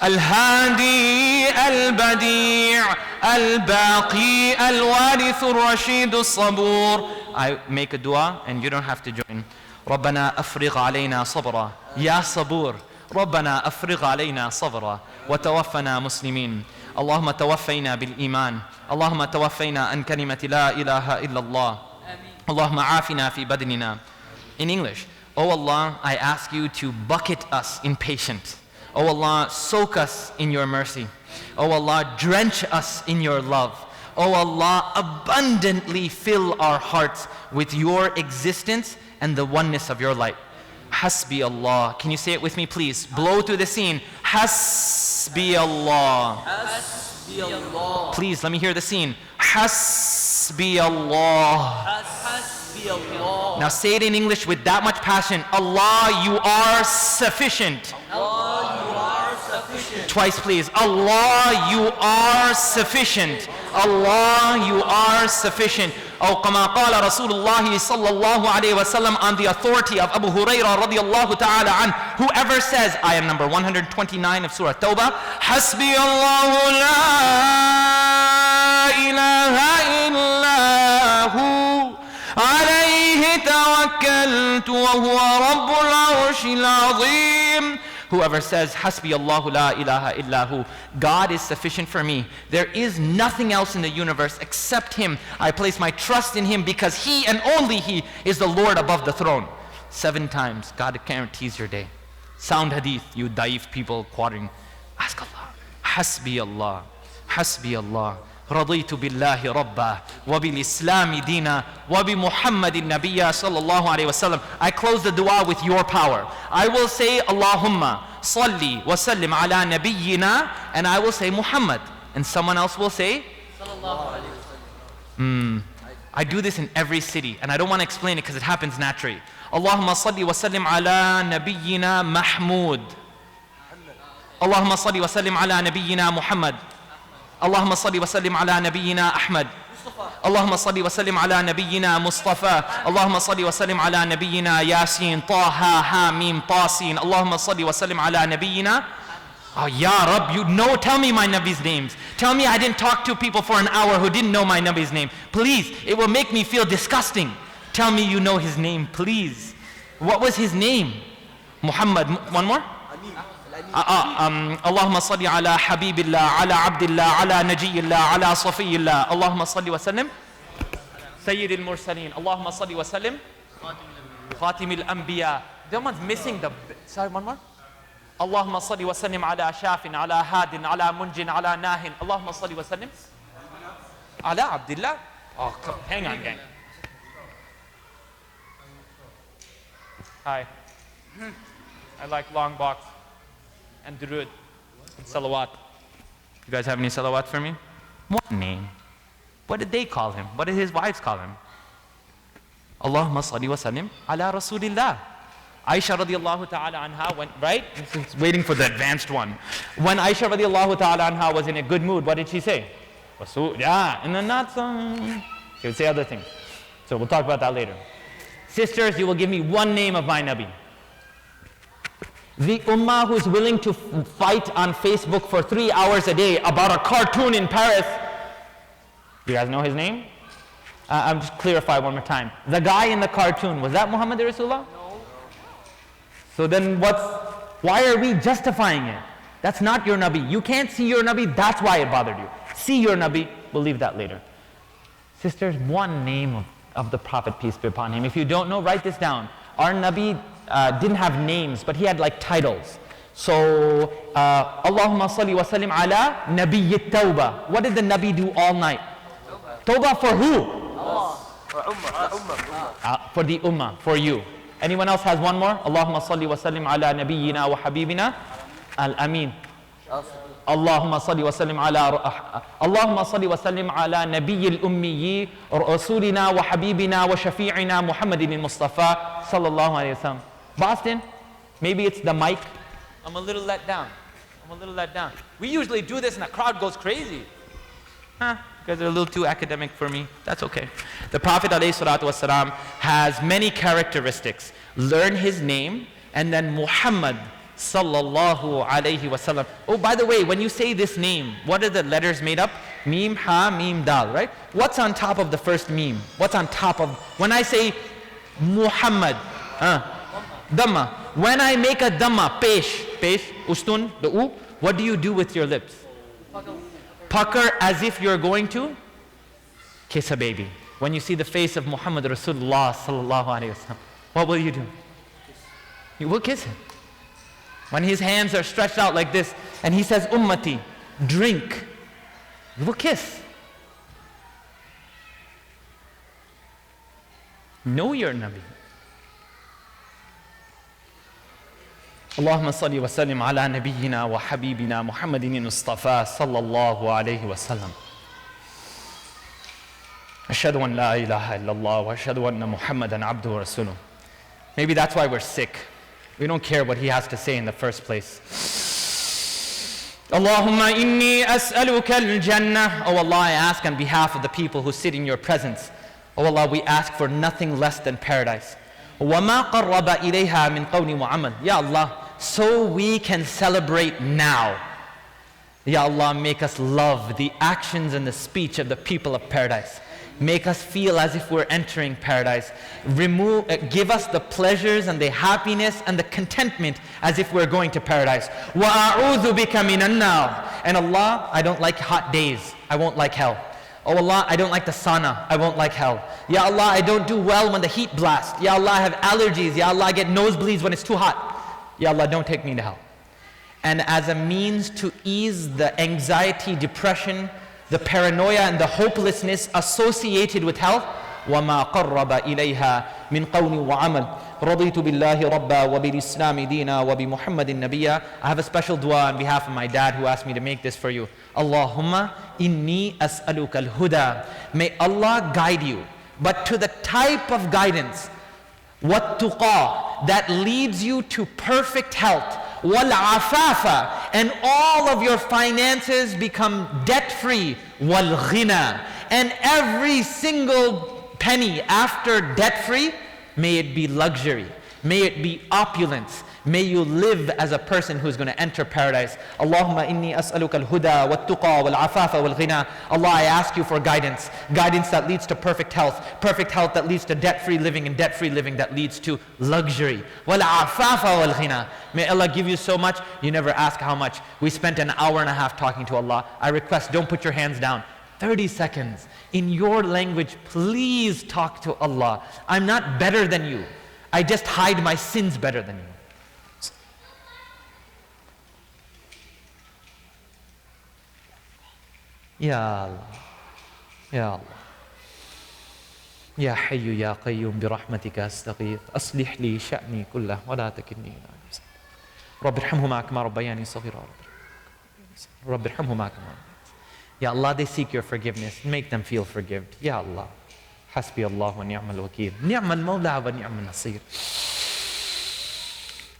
الهادي البديع الباقي الوارث الرشيد الصبور. I make a dua and you don't have to join. ربنا أفرغ علينا صبرا يا صبور. ربنا أفرغ علينا صبرا وتوفنا مسلمين. اللهم توفينا بالإيمان. اللهم توفينا عن كلمة لا إله إلا الله. اللهم عافنا في بدننا. In English, oh Allah, I ask you to bucket us in patience. Oh Allah, soak us in your mercy. Oh Allah, drench us in your love. Oh Allah, abundantly fill our hearts with your existence and the oneness of your light. Hasbi Allah. Can you say it with me, please? Blow through the scene. Hasbi Allah. Hasbi Allah. Please, let me hear the scene. Hasbi Allah. Hasbi Allah. Now say it in English with that much passion. Allah, you are sufficient. Allah, you are sufficient. Twice, please. Allah, you are sufficient. Allah, you are sufficient. أو كما قال رسول الله صلى الله عليه وسلم, on the authority of Abu Hurairah رضي الله تعالى عنه, whoever says, ayah number 129 of Surah Tawbah, حسبي الله لا إله إلا هو عليه توكلت وهو رب العرش العظيم. Whoever says, Hasbi Allahu la ilaha illahu, God is sufficient for me. There is nothing else in the universe except Him. I place my trust in Him because He and only He is the Lord above the throne. 7 times, God guarantees your day. Sound hadith, you daif people quoting. Ask Allah. Hasbi Allah. Hasbi Allah. رضيت بالله ربا وبالإسلام دينا وبمحمد النبي صلى الله عليه وسلم. I close the dua with your power. I will say Allahumma salli wa sallim ala nabiyyina, and I will say Muhammad, and someone else will say Sallallahu alayhi wa sallam. I do this in every city, and I don't want to explain it because it happens naturally. Allahumma salli wa sallim ala nabiyyina Mahmud. Allahumma salli wa sallim ala nabiyyina Muhammad. اللهم صل وسلم على نبينا أحمد. اللهم صل وسلم على نبينا مصطفى. اللهم صل وسلم على نبينا ياسين طه ها ميم طاسين. اللهم صل وسلم على نبينا. Oh, Ya Rab, you know, tell me my Nabi's names. Tell me I didn't talk to people for an hour who didn't know my Nabi's name. Please, it will make me feel disgusting. Tell me you know his name, please. What was his name? Muhammad. One more? اللهم صل على حبيب الله على عبد الله على نجي الله على صفي الله. اللهم صل وسلم سيد المرسلين. اللهم صل وسلم خاتم الأنبياء. The one's missing the, sorry, one more. اللهم صل وسلم على شاف على هاد على منج على ناه. اللهم صل وسلم على عبد الله. Oh, hang on, gang. Hi. I like long box and durud and salawat. You guys have any salawat for me? What name? What did they call him? What did his wives call him? Allahumma salli wa sallim ala rasulillah. Aisha radiallahu ta'ala anha went, right? It's waiting for the advanced one. When Aisha radiallahu ta'ala anha was in a good mood, what did she say? Rasul, yeah, and then not some. She would say other things. So we'll talk about that later. Sisters, you will give me one name of my Nabi. The ummah who's willing to fight on Facebook for 3 hours a day about a cartoon in Paris. You guys know his name? I'm just clarify one more time. The guy in the cartoon, was that Muhammad Rasulullah? No. So then why are we justifying it? That's not your Nabi. You can't see your Nabi, that's why it bothered you. See your Nabi, We'll leave that later. Sisters, one name of the Prophet, peace be upon him. If you don't know, write this down. Our Nabi didn't have names, but he had like titles. So, Allahumma salli wa sallim ala Nabiyyi Tawbah. What did the Nabi do all night? Tawbah for who? For the Ummah, for you. Anyone else has one more? Allahumma salli wa sallim ala Nabiyyina wa Habibina al-Amin. Allahumma salli wa sallim ala Nabiyyil Ummiyyi Rasulina wa Habibina wa Shafi'ina Muhammadin al-Mustafa sallallahu alayhi wa sallam. Boston, maybe it's the mic. I'm a little let down. We usually do this and the crowd goes crazy. You guys are a little too academic for me. That's okay. The Prophet ﷺ has many characteristics. Learn his name and then Muhammad sallallahu alayhi wasallam. Oh, by the way, when you say this name, what are the letters made up? Mim, ha, mim, dal, right? What's on top of the first mim? What's on top of, when I say Muhammad, Dhamma. When I make a Dhamma, pesh, ustun, the u, what do you do with your lips? Pucker as if you're going to kiss a baby. When you see the face of Muhammad Rasulullah sallallahu alayhi wasallam, what will you do? You will kiss him. When his hands are stretched out like this and he says, Ummati, drink, you will kiss. Know your Nabi. Allahumma salli wa sallim ala nabiyyina wa habibina Muhammadin al-Mustafa sallallahu alayhi wa sallam. Ashhadu an la ilaha illallah wa ashhadu anna Muhammadan abduhu wa rasuluh. Maybe that's why we're sick. We don't care what he has to say in the first place. Allahumma inni as'aluka al-jannah. Oh Allah, I ask on behalf of the people who sit in your presence. Oh Allah, we ask for nothing less than paradise. وَمَا قَرَّبَ إِلَيْهَا مِنْ قَوْلٍ وَعَمَلٍ. Ya Allah, so we can celebrate now. Ya Allah, make us love the actions and the speech of the people of paradise. Make us feel as if we're entering paradise. Give us the pleasures and the happiness and the contentment as if we're going to paradise. وَأَعُوذُ بِكَ مِنَ النَّارِ. And Allah, I don't like hot days. I won't like hell. Oh Allah, I don't like the sauna. I won't like hell. Ya Allah, I don't do well when the heat blasts. Ya Allah, I have allergies. Ya Allah, I get nosebleeds when it's too hot. Ya Allah, don't take me to hell. And as a means to ease the anxiety, depression, the paranoia and the hopelessness associated with health, وَمَا قَرَّبَ إِلَيْهَا مِنْ قَوْلٍ وَعَمَلٍ رَضِيتُ بِاللَّهِ رَبًّا وَبِالْإِسْلَامِ دِينًا وَبِمُحَمَّدٍ نَبِيًّا. I have a special dua on behalf of my dad who asked me to make this for you. Allahumma inni as'aluka al-huda. May Allah guide you, but to the type of guidance, وَالتُّقَى, that leads you to perfect health, وَالْعَفَافَ, and all of your finances become debt-free, وَالْغِنَى, and every single penny after debt-free, may it be luxury, may it be opulence, may you live as a person who's going to enter paradise. Allahumma inni as'aluka al-huda wat-tuqa wal-afafa wal-ghina. Allah, I ask you for guidance, guidance that leads to perfect health that leads to debt-free living, and debt-free living that leads to luxury. Wal-afafa wal-ghina. May Allah give you so much, you never ask how much. We spent an hour and a half talking to Allah. I request, don't put your hands down. 30 seconds. In your language, please talk to Allah. I'm not better than you. I just hide my sins better than you. Ya Allah, Ya Allah, Ya Hayyu Ya Qayyum bi rahmatika astaghith, aslih li sha'ni kullah wa la takilni ila nafsi. Rabbi irhamhuma kama rabbayani saghira. Rabbi irhamhuma kama. Ya Allah, they seek your forgiveness. Make them feel forgiven. Ya Allah, hasbi Allah wa ni'mal wakeel. Ni'mal mawla wa ni'mal nasir.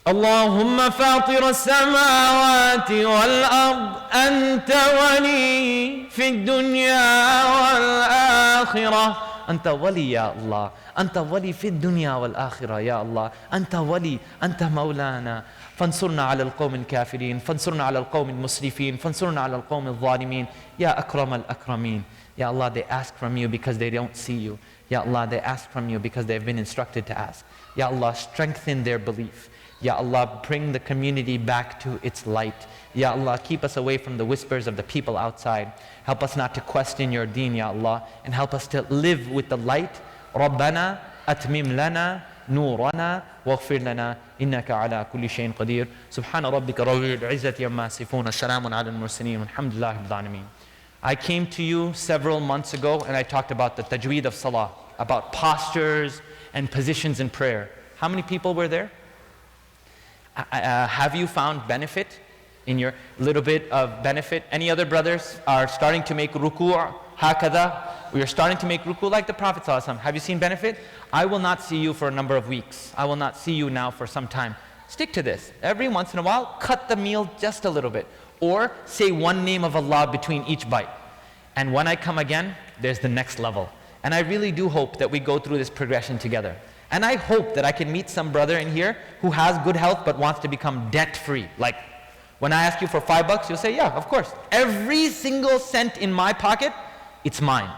اللهم فاطر السماوات والأرض أنت ولي في الدنيا والآخرة. أنت ولي يا الله، أنت ولي في الدنيا والآخرة يا الله. أنت ولي، أنت مولانا. فانصرنا على القوم الكافرين، فانصرنا على القوم المسرفين، فانصرنا على القوم الظالمين. يا أكرم الأكرمين. Ya Allah, they ask from you because they don't see you. Ya Allah, they ask from you because they've been instructed to ask. Ya Allah, strengthen their belief. Ya Allah, bring the community back to its light. Ya Allah, keep us away from the whispers of the people outside. Help us not to question your deen, Ya Allah, and help us to live with the light. رَبَّنَا أَتْمِمْ لَنَا نورنا واغفر لنا إنك على كل شيء قدير سبحان ربك رب العزة عما يصفون السلام على المرسلين والحمد لله رب العالمين. I came to you several months ago and I talked about the tajweed of salah, about postures and positions in prayer. How many people were there? Have you found benefit in your little bit of benefit? Any other brothers are starting to make ruku' hakada? We are starting to make ruku' like the Prophet ﷺ. Have you seen benefit? I will not see you for a number of weeks. I will not see you now for some time. Stick to this. Every once in a while, cut the meal just a little bit. Or say one name of Allah between each bite. And when I come again, there's the next level. And I really do hope that we go through this progression together. And I hope that I can meet some brother in here who has good health but wants to become debt-free. Like, when I ask you for $5, you'll say, yeah, of course. Every single cent in my pocket, it's mine.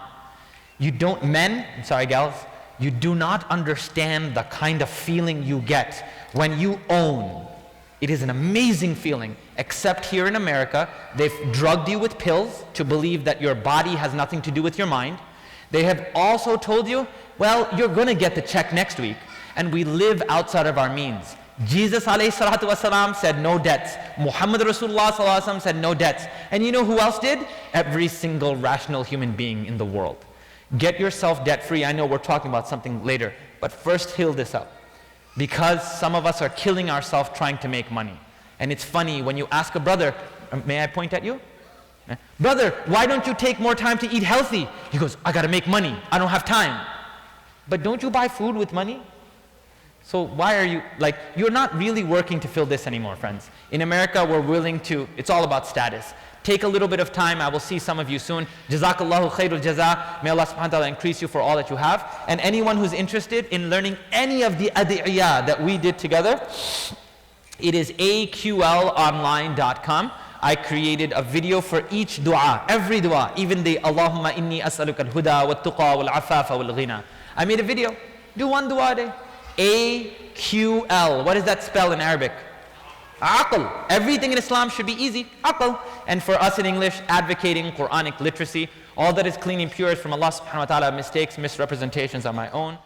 You don't, men, I'm sorry gals, you do not understand the kind of feeling you get when you own. It is an amazing feeling, except here in America, they've drugged you with pills to believe that your body has nothing to do with your mind. They have also told you, well, you're going to get the check next week. And we live outside of our means. Jesus ﷺ said no debts. Muhammad Rasulullah ﷺ said no debts. And you know who else did? Every single rational human being in the world. Get yourself debt-free. I know we're talking about something later, but first heal this up. Because some of us are killing ourselves trying to make money. And it's funny when you ask a brother, may I point at you? Brother, why don't you take more time to eat healthy? He goes, I gotta make money. I don't have time. But don't you buy food with money? So why are you, like, you're not really working to fill this anymore, friends. In America, we're willing to, it's all about status. Take a little bit of time. I will see some of you soon. Jazakallahu khairul jaza. May Allah subhanahu wa ta'ala increase you for all that you have. And anyone who's interested in learning any of the ad'iyah that we did together, it is aqlonline.com. I created a video for each dua, every dua, even the Allahumma inni as'aluka al-huda wal-tuqa wal-afafa wal-ghina. I made a video. Do one dua a day. AQL. What does that spell in Arabic? Aql. Everything in Islam should be easy. Aql. And for us in English, advocating Quranic literacy. All that is clean and pure is from Allah subhanahu wa ta'ala. Mistakes, misrepresentations are my own.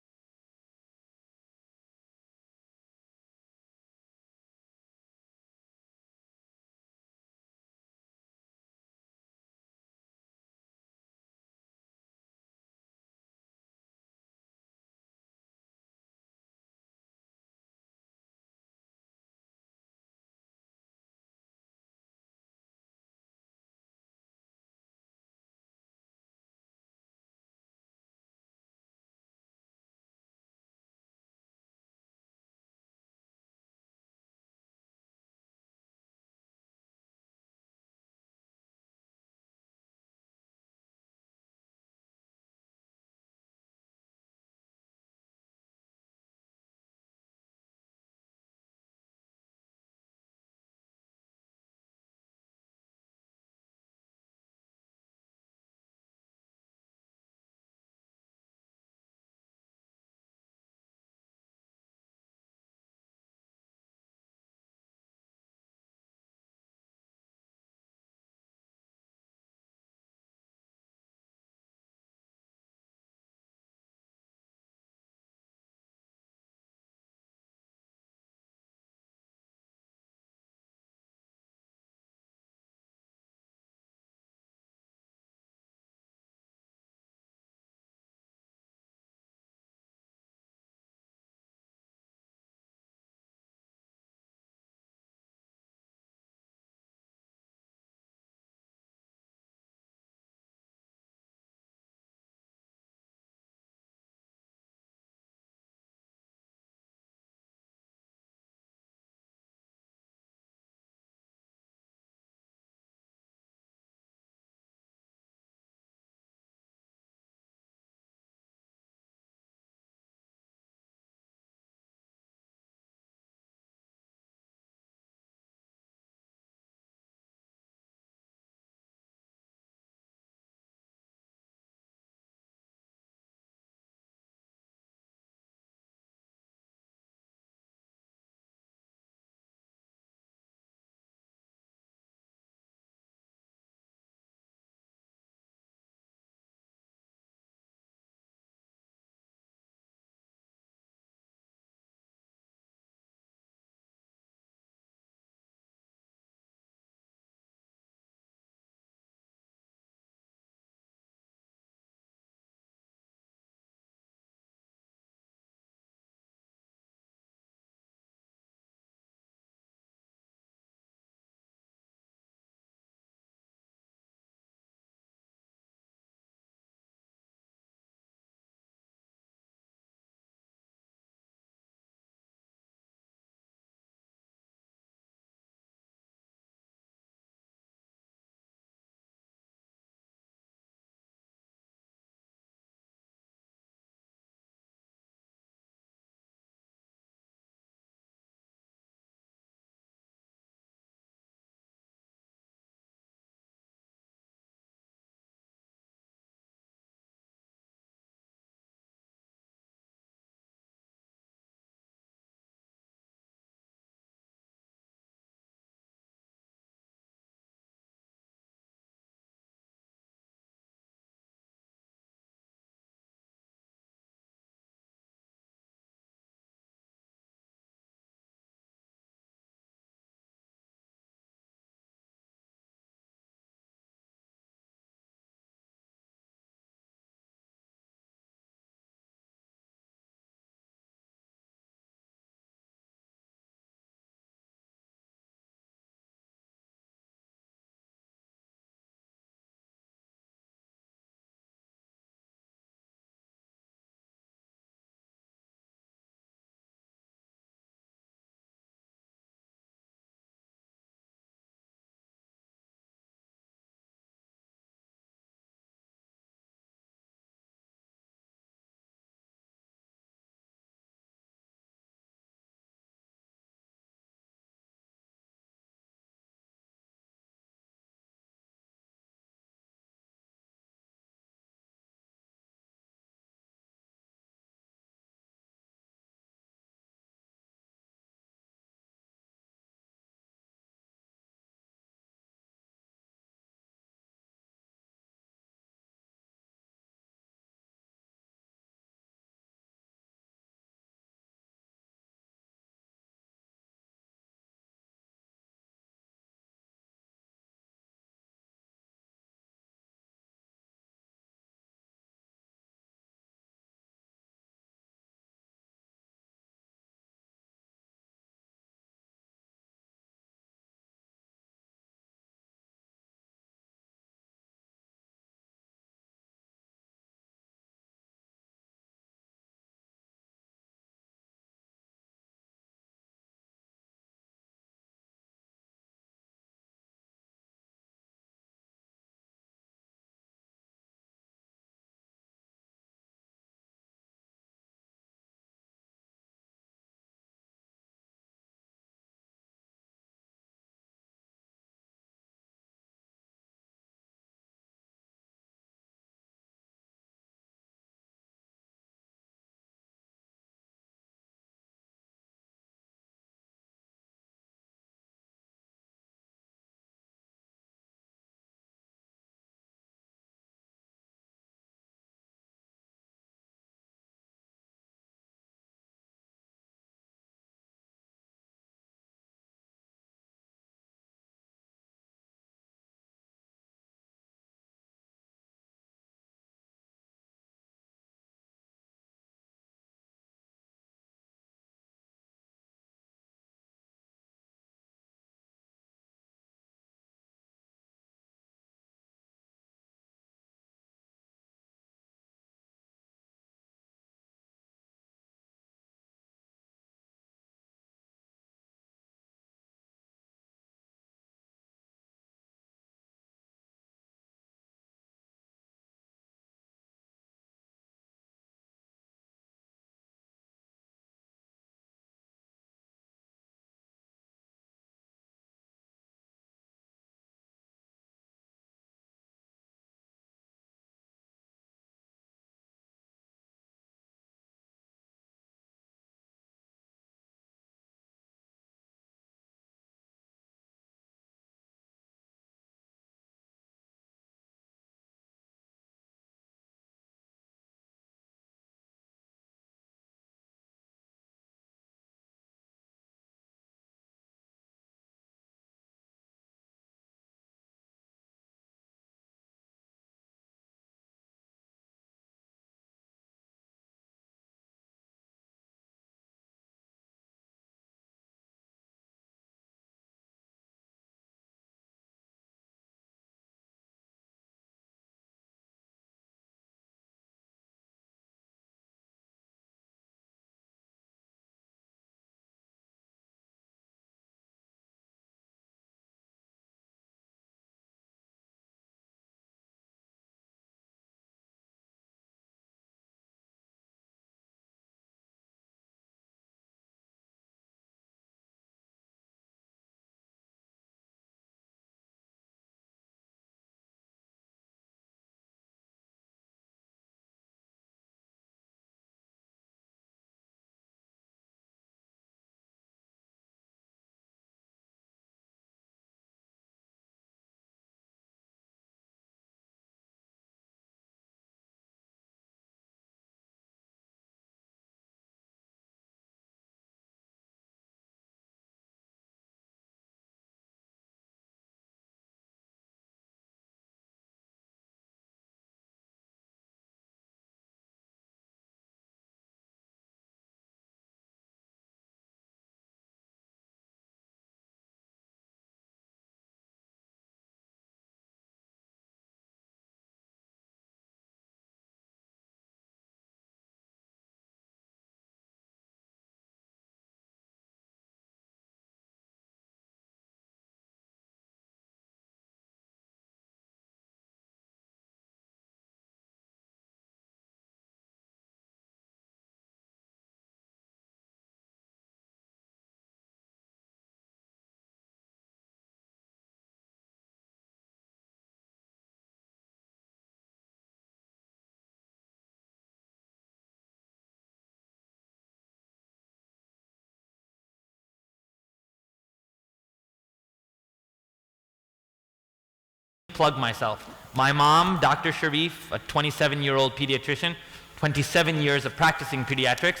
plug myself. My mom, Dr. Sharieff, a 27-year-old pediatrician, 27 years of practicing pediatrics,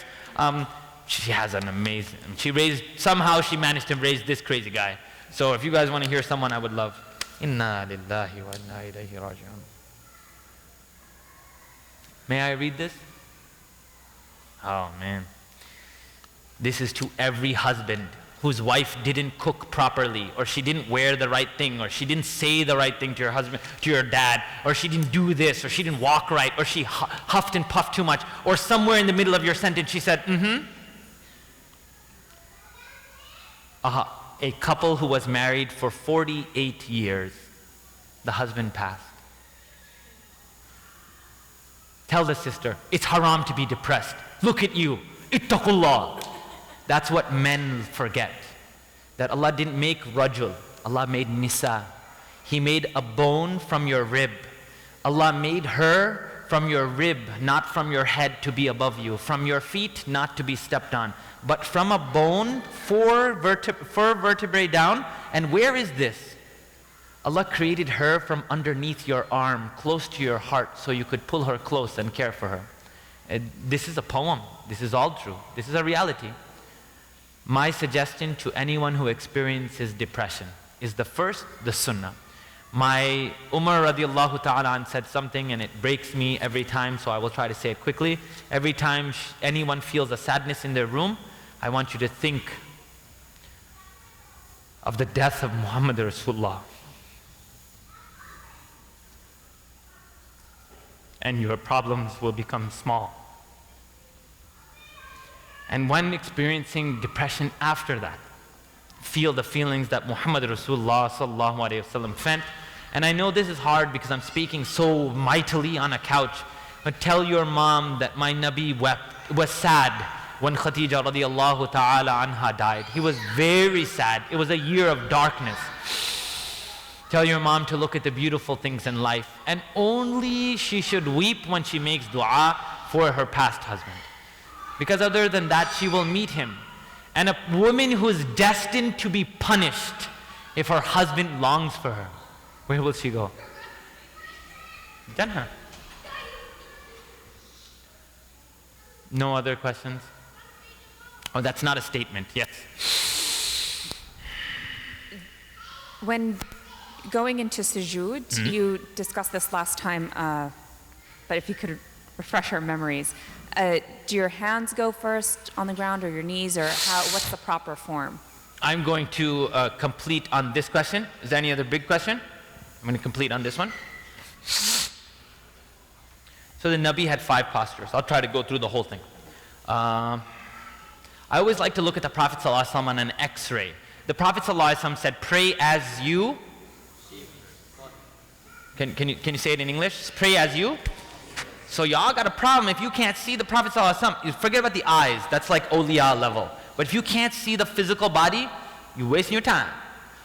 she has an amazing, somehow she managed to raise this crazy guy. So if you guys want to hear someone I would love, Inna lillahi wa inna ilayhi raji'un. May I read this? Oh man. This is to every husband whose wife didn't cook properly, or she didn't wear the right thing, or she didn't say the right thing to your husband, to your dad, or she didn't do this, or she didn't walk right, or she huffed and puffed too much, or somewhere in the middle of your sentence she said, A couple who was married for 48 years, the husband passed. Tell the sister, it's haram to be depressed. Look at you, ittaqullah. That's what men forget. That Allah didn't make rajul, Allah made nisa. He made a bone from your rib. Allah made her from your rib, not from your head to be above you, from your feet not to be stepped on, but from a bone, four vertebrae down. And where is this? Allah created her from underneath your arm, close to your heart, so you could pull her close and care for her. And this is a poem. This is all true. This is a reality. My suggestion to anyone who experiences depression is the first, the sunnah. My Umar radiallahu ta'ala said something, and it breaks me every time, so I will try to say it quickly. Every time anyone feels a sadness in their room, I want you to think of the death of Muhammad Rasulullah. And your problems will become small. And when experiencing depression after that, feel the feelings that Muhammad Rasulullah sallallahu alayhi wasallam felt. And I know this is hard because I'm speaking so mightily on a couch, but tell your mom that my Nabi was sad when Khadija radiallahu ta'ala anha died. He was very sad. It was a year of darkness. Tell your mom to look at the beautiful things in life, and only she should weep when she makes dua for her past husband. Because other than that, she will meet him. And a woman who is destined to be punished if her husband longs for her, where will she go? Jannah. No other questions? Oh, that's not a statement. Yes. When going into sujood, you discussed this last time, but if you could refresh our memories. Do your hands go first on the ground, or your knees, or what's the proper form? I'm going to complete on this question. Is there any other big question? I'm going to complete on this one. So the Nabi had 5 postures. I'll try to go through the whole thing. I always like to look at the Prophet ﷺ on an X-ray. The Prophet ﷺ said, pray as you. Can you say it in English? Pray as you. So y'all got a problem if you can't see the Prophet ﷺ. Forget about the eyes. That's like awliya level. But if you can't see the physical body, you're wasting your time.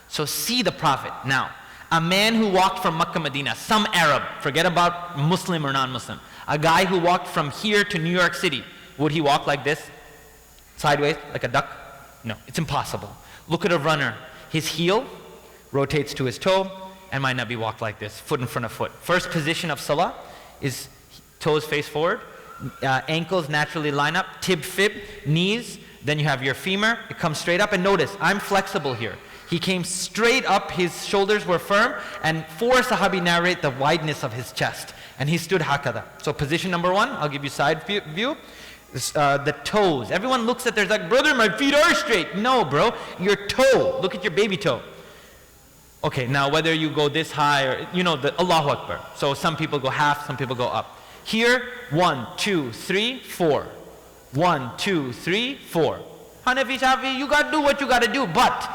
So see the Prophet. Now, a man who walked from Makkah, Medina, some Arab, forget about Muslim or non-Muslim, a guy who walked from here to New York City, would he walk like this? Sideways, like a duck? No, it's impossible. Look at a runner. His heel rotates to his toe, and my Nabi walked like this, foot in front of foot. First position of salah is toes face forward, ankles naturally line up, tib, fib, knees, then you have your femur, it comes straight up, and notice, I'm flexible here. He came straight up, his shoulders were firm, and 4 Sahabi narrate the wideness of his chest, and he stood hakada. So position number 1, I'll give you side view. The toes, everyone looks at theirs like, brother, my feet are straight. No, bro, your toe, look at your baby toe. Okay, now whether you go this high or, the Allahu Akbar. So some people go half, some people go up. Here, 1, 2, 3, 4. 1, 2, 3, 4. Hanafi, Shafi, you got to do what you got to do. But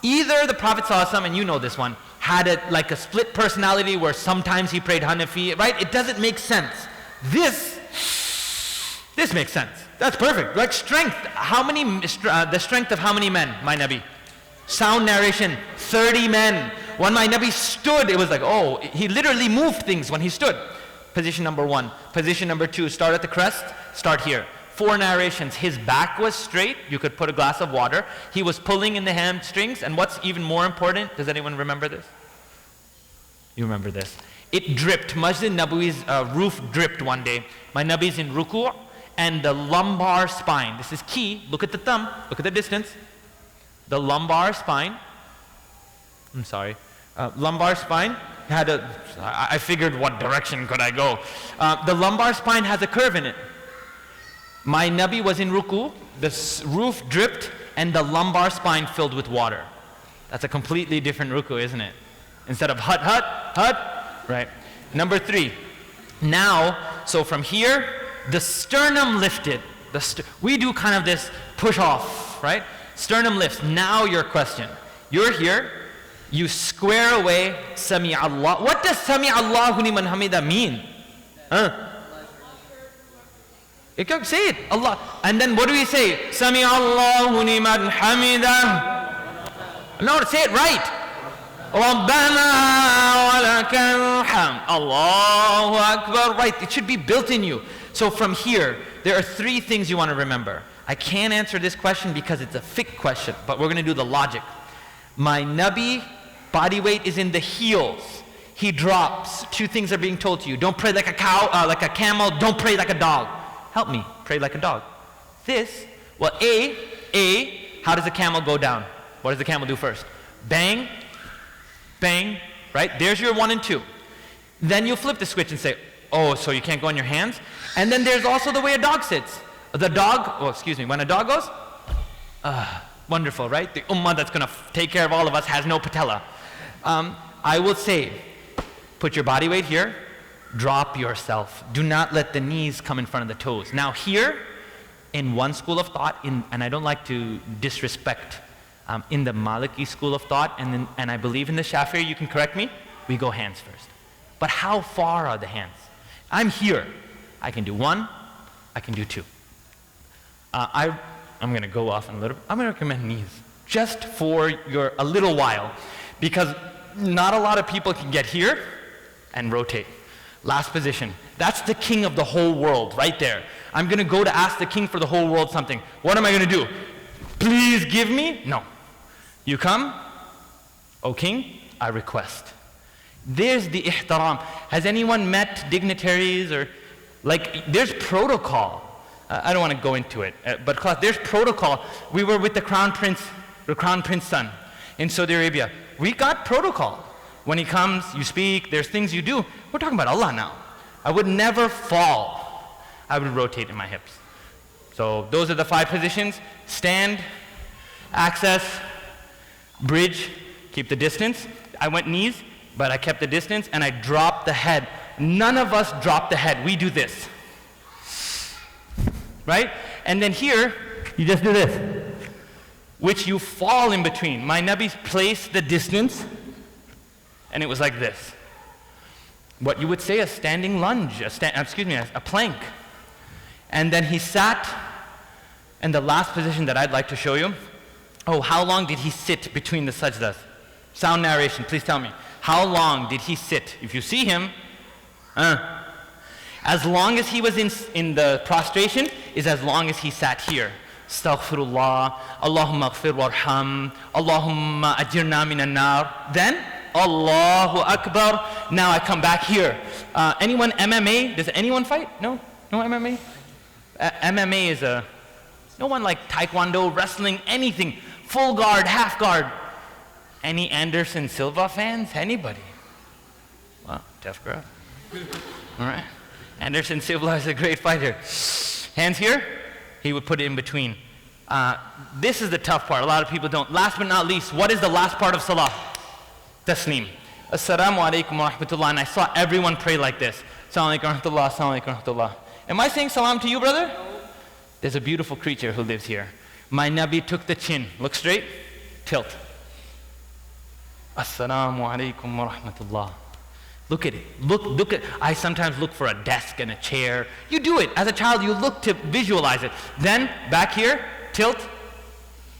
either the Prophet ﷺ, and you know this one, had like a split personality where sometimes he prayed Hanafi, right? It doesn't make sense. This makes sense. That's perfect. Like strength. The strength of how many men, my Nabi? Sound narration, 30 men. When my Nabi stood, it was like, oh, he literally moved things when he stood. Position number 1. Position number 2, start at the crest, start here. 4 narrations, his back was straight, you could put a glass of water. He was pulling in the hamstrings, and what's even more important, does anyone remember this? You remember this. It dripped. Masjid Nabawi's roof dripped one day. My Nabi's in ruku' and the lumbar spine. This is key. Look at the thumb. Look at the distance. The lumbar spine. I'm sorry. Lumbar spine had a, I figured what direction could I go. The lumbar spine has a curve in it. My Nabi was in ruku, the roof dripped, and the lumbar spine filled with water. That's a completely different ruku, isn't it? Instead of hut, hut, hut, right? Number 3, now, so from here, the sternum lifted. We do kind of this push off, right? Sternum lifts. Now your question. You're here, you square away Sami Allah. What does Sami Allahu liman hamida mean? You can say it, Allah. And then what do we say? Sami Allahu liman hamida. No, say it right. Rabbana wa lakal hamd. Allahu Akbar. Right, it should be built in you. So from here, there are 3 things you want to remember. I can't answer this question because it's a fiqh question, but we're going to do the logic. My Nabi, body weight is in the heels. He drops. 2 things are being told to you. Don't pray like a cow, like a camel. Don't pray like a dog. Help me, pray like a dog. This, well, how does a camel go down? What does the camel do first? Bang, bang, right? There's your 1 and 2. Then you flip the switch and say, oh, so you can't go on your hands? And then there's also the way a dog sits. The dog, when a dog goes, wonderful, right? The ummah that's going to take care of all of us has no patella. I will say, put your body weight here, drop yourself. Do not let the knees come in front of the toes. Now here, in one school of thought, and I don't like to disrespect, in the Maliki school of thought, and I believe in the Shafi'i, you can correct me, we go hands first. But how far are the hands? I'm here. I can do 1, I can do 2. I'm going to go off in a little bit. I'm going to recommend knees, just for a little while, because not a lot of people can get here and rotate. Last position. That's the king of the whole world, right there. I'm going to go to ask the king for the whole world something. What am I going to do? Please give me? No. You come, O king, I request. There's the ihtaram. Has anyone met dignitaries or, there's protocol. I don't want to go into it, but class, there's protocol. We were with the crown prince's son in Saudi Arabia. We got protocol. When he comes, you speak, there's things you do. We're talking about Allah now. I would never fall. I would rotate in my hips. So those are the 5 positions. Stand, access, bridge, keep the distance. I went knees, but I kept the distance, and I dropped the head. None of us drop the head. We do this. Right? And then here, you just do this, which you fall in between. My Nabi placed the distance, and it was like this. What you would say a standing lunge, a plank. And then he sat, and the last position that I'd like to show you, how long did he sit between the sajdas? Sound narration, please tell me. How long did he sit? If you see him, as long as he was in the prostration is as long as he sat here. Astaghfirullah, Allahumma aghfir warham, Allahumma ajirna minan nar. Then, Allahu Akbar. Now I come back here. Anyone MMA? Does anyone fight? No? No MMA? MMA is no one like Taekwondo, wrestling, anything. Full guard, half guard. Any Anderson Silva fans? Anybody? Wow, tough crowd. All right. Anderson Silva is a great fighter. Hands here, he would put it in between. This is the tough part. A lot of people don't. Last but not least, what is the last part of salah? Tasneem. Assalamu alaikum wa rahmatullah. And I saw everyone pray like this. Assalamu alaikum wa rahmatullah, assalamu alaikum wa rahmatullah. Am I saying salam to you, brother? There's a beautiful creature who lives here. My Nabi took the chin. Look straight, tilt. Assalamu alaikum wa rahmatullah. Look at it. Look at. I sometimes look for a desk and a chair. You do it. As a child, you look to visualize it. Then, back here, tilt.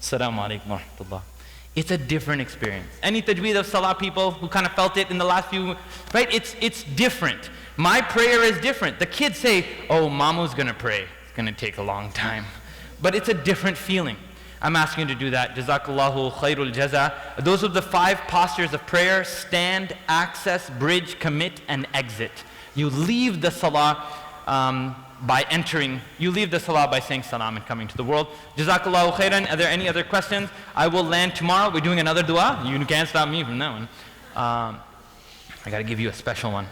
Assalamu alaikum wa rahmatullah. It's a different experience. Any tajweed of salah people who kind of felt it in the last few, right? It's different. My prayer is different. The kids say, oh, Mamu's going to pray. It's going to take a long time. But it's a different feeling. I'm asking you to do that. Jazakallahu khairul jaza. Those are the 5 postures of prayer: stand, access, bridge, commit, and exit. You leave the salah by entering. You leave the salah by saying salam and coming to the world. Jazakallahu khairan. Are there any other questions? I will land tomorrow. We're doing another dua. You can't stop me from that one. I got to give you a special one.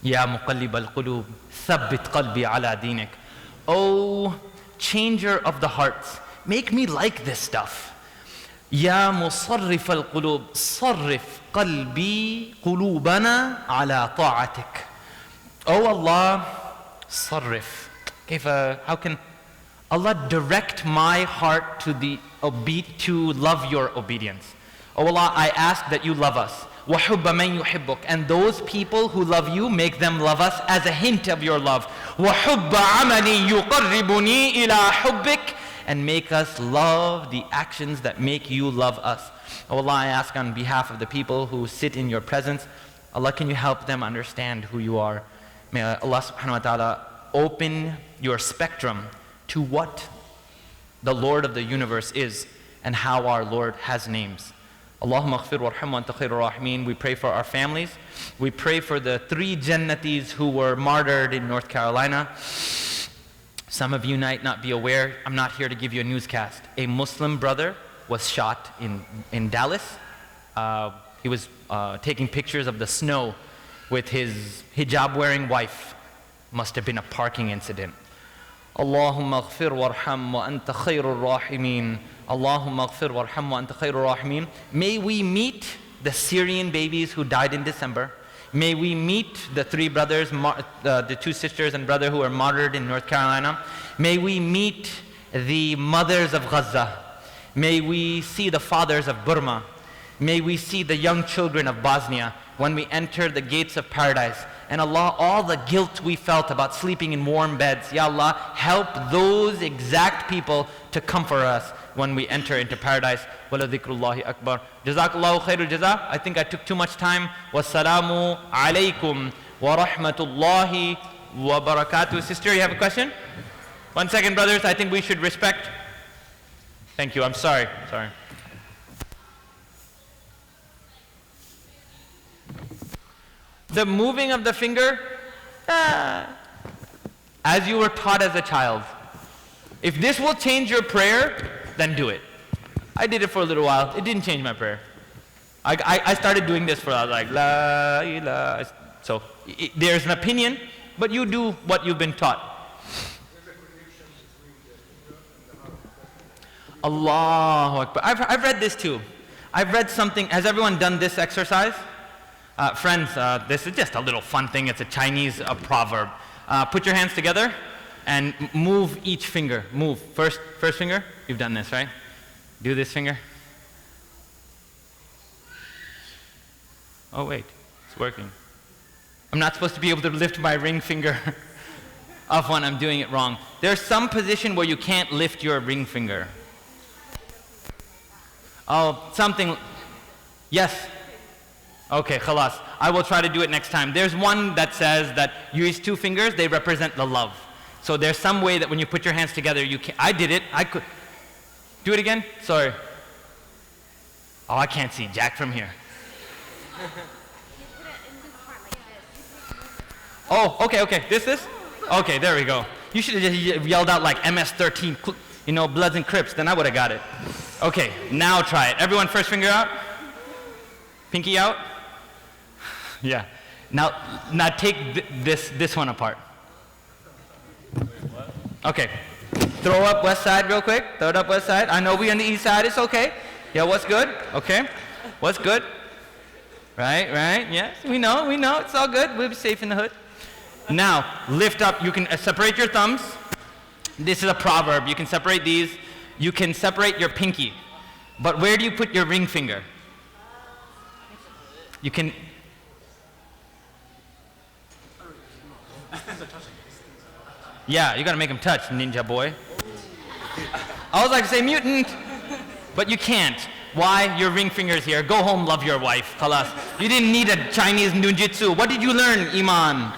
Ya muqallib al-qulub, thabbit qalbi ala dinik. Oh, changer of the hearts, make me like this stuff. Ya musarrif al-qulub, sarrif qalbi qulubana ala ta'atik. Oh Allah, sarrif. How can Allah direct my heart to love your obedience? Oh Allah, I ask that you love us. وَحُبَّ مَن يُحِبُّكَ. And those people who love you, make them love us as a hint of your love. وَحُبَّ عَمَلٍ يُقَرِّبُنِي إِلَىٰ حُبِّكَ. And make us love the actions that make you love us. Oh Allah, I ask on behalf of the people who sit in your presence, Allah, can you help them understand who you are? May Allah subhanahu wa ta'ala open your spectrum to what the Lord of the universe is and how our Lord has names. Allahumma aghfir warham wa anta khairur rahimin. We pray for our families. We pray for the 3 Jannatis who were martyred in North Carolina. Some of you might not be aware, I'm not here to give you a newscast. A Muslim brother was shot in Dallas. He was taking pictures of the snow with his hijab-wearing wife. Must have been a parking incident. Allahumma aghfir warham wa anta khairur rahimin. Allahumma aghfir warham wa anta khairur rahimin. May we meet the Syrian babies who died in December. May we meet the 3 brothers, the 2 sisters and brother who were martyred in North Carolina. May we meet the mothers of Gaza. May we see the fathers of Burma. May we see the young children of Bosnia when we enter the gates of paradise. And Allah, all the guilt we felt about sleeping in warm beds, Ya Allah, help those exact people to comfort us when we enter into paradise. Wala dhikrullahi akbar. Jazakallahu khairul jaza. I think I took too much time. Wassalamu alaikum wa rahmatullahi wa barakatuh. Sister, you have a question? 1 second, brothers. I think we should respect. Thank you. I'm sorry. The moving of the finger, as you were taught as a child. If this will change your prayer, then do it. I did it for a little while. It didn't change my prayer. I started doing this I was like, la ilaha. So there's an opinion, but you do what you've been taught. Allahu Akbar. I've read this too. I've read something. Has everyone done this exercise? Friends, this is just a little fun thing. It's a Chinese proverb. Put your hands together and move each finger. Move. First finger. You've done this, right? Do this finger. Oh wait, it's working. I'm not supposed to be able to lift my ring finger up when I'm doing it wrong. There's some position where you can't lift your ring finger. Oh, something. Yes. Okay, khalas. I will try to do it next time. There's one that says that you use 2 fingers, they represent the love. So there's some way that when you put your hands together, you can. I did it. I could. Do it again? Sorry. Oh, I can't see Jack from here. Oh, okay. This? Okay, there we go. You should have just yelled out like MS-13, Bloods and Crips, then I would have got it. Okay, now try it. Everyone, first finger out. Pinky out. Yeah. Now take this one apart. Okay. Throw up west side real quick. Throw it up west side. I know we on the east side. It's okay. Yeah, what's good? Okay. What's good? Right. Yes, we know. It's all good. We'll be safe in the hood. Now, lift up. You can separate your thumbs. This is a proverb. You can separate these. You can separate your pinky. But where do you put your ring finger? You can. Yeah, you gotta make him touch, ninja boy. I was like to say mutant, but you can't. Why? Your ring finger's here. Go home, love your wife. Khalas. You didn't need a Chinese ninjutsu. What did you learn, Iman?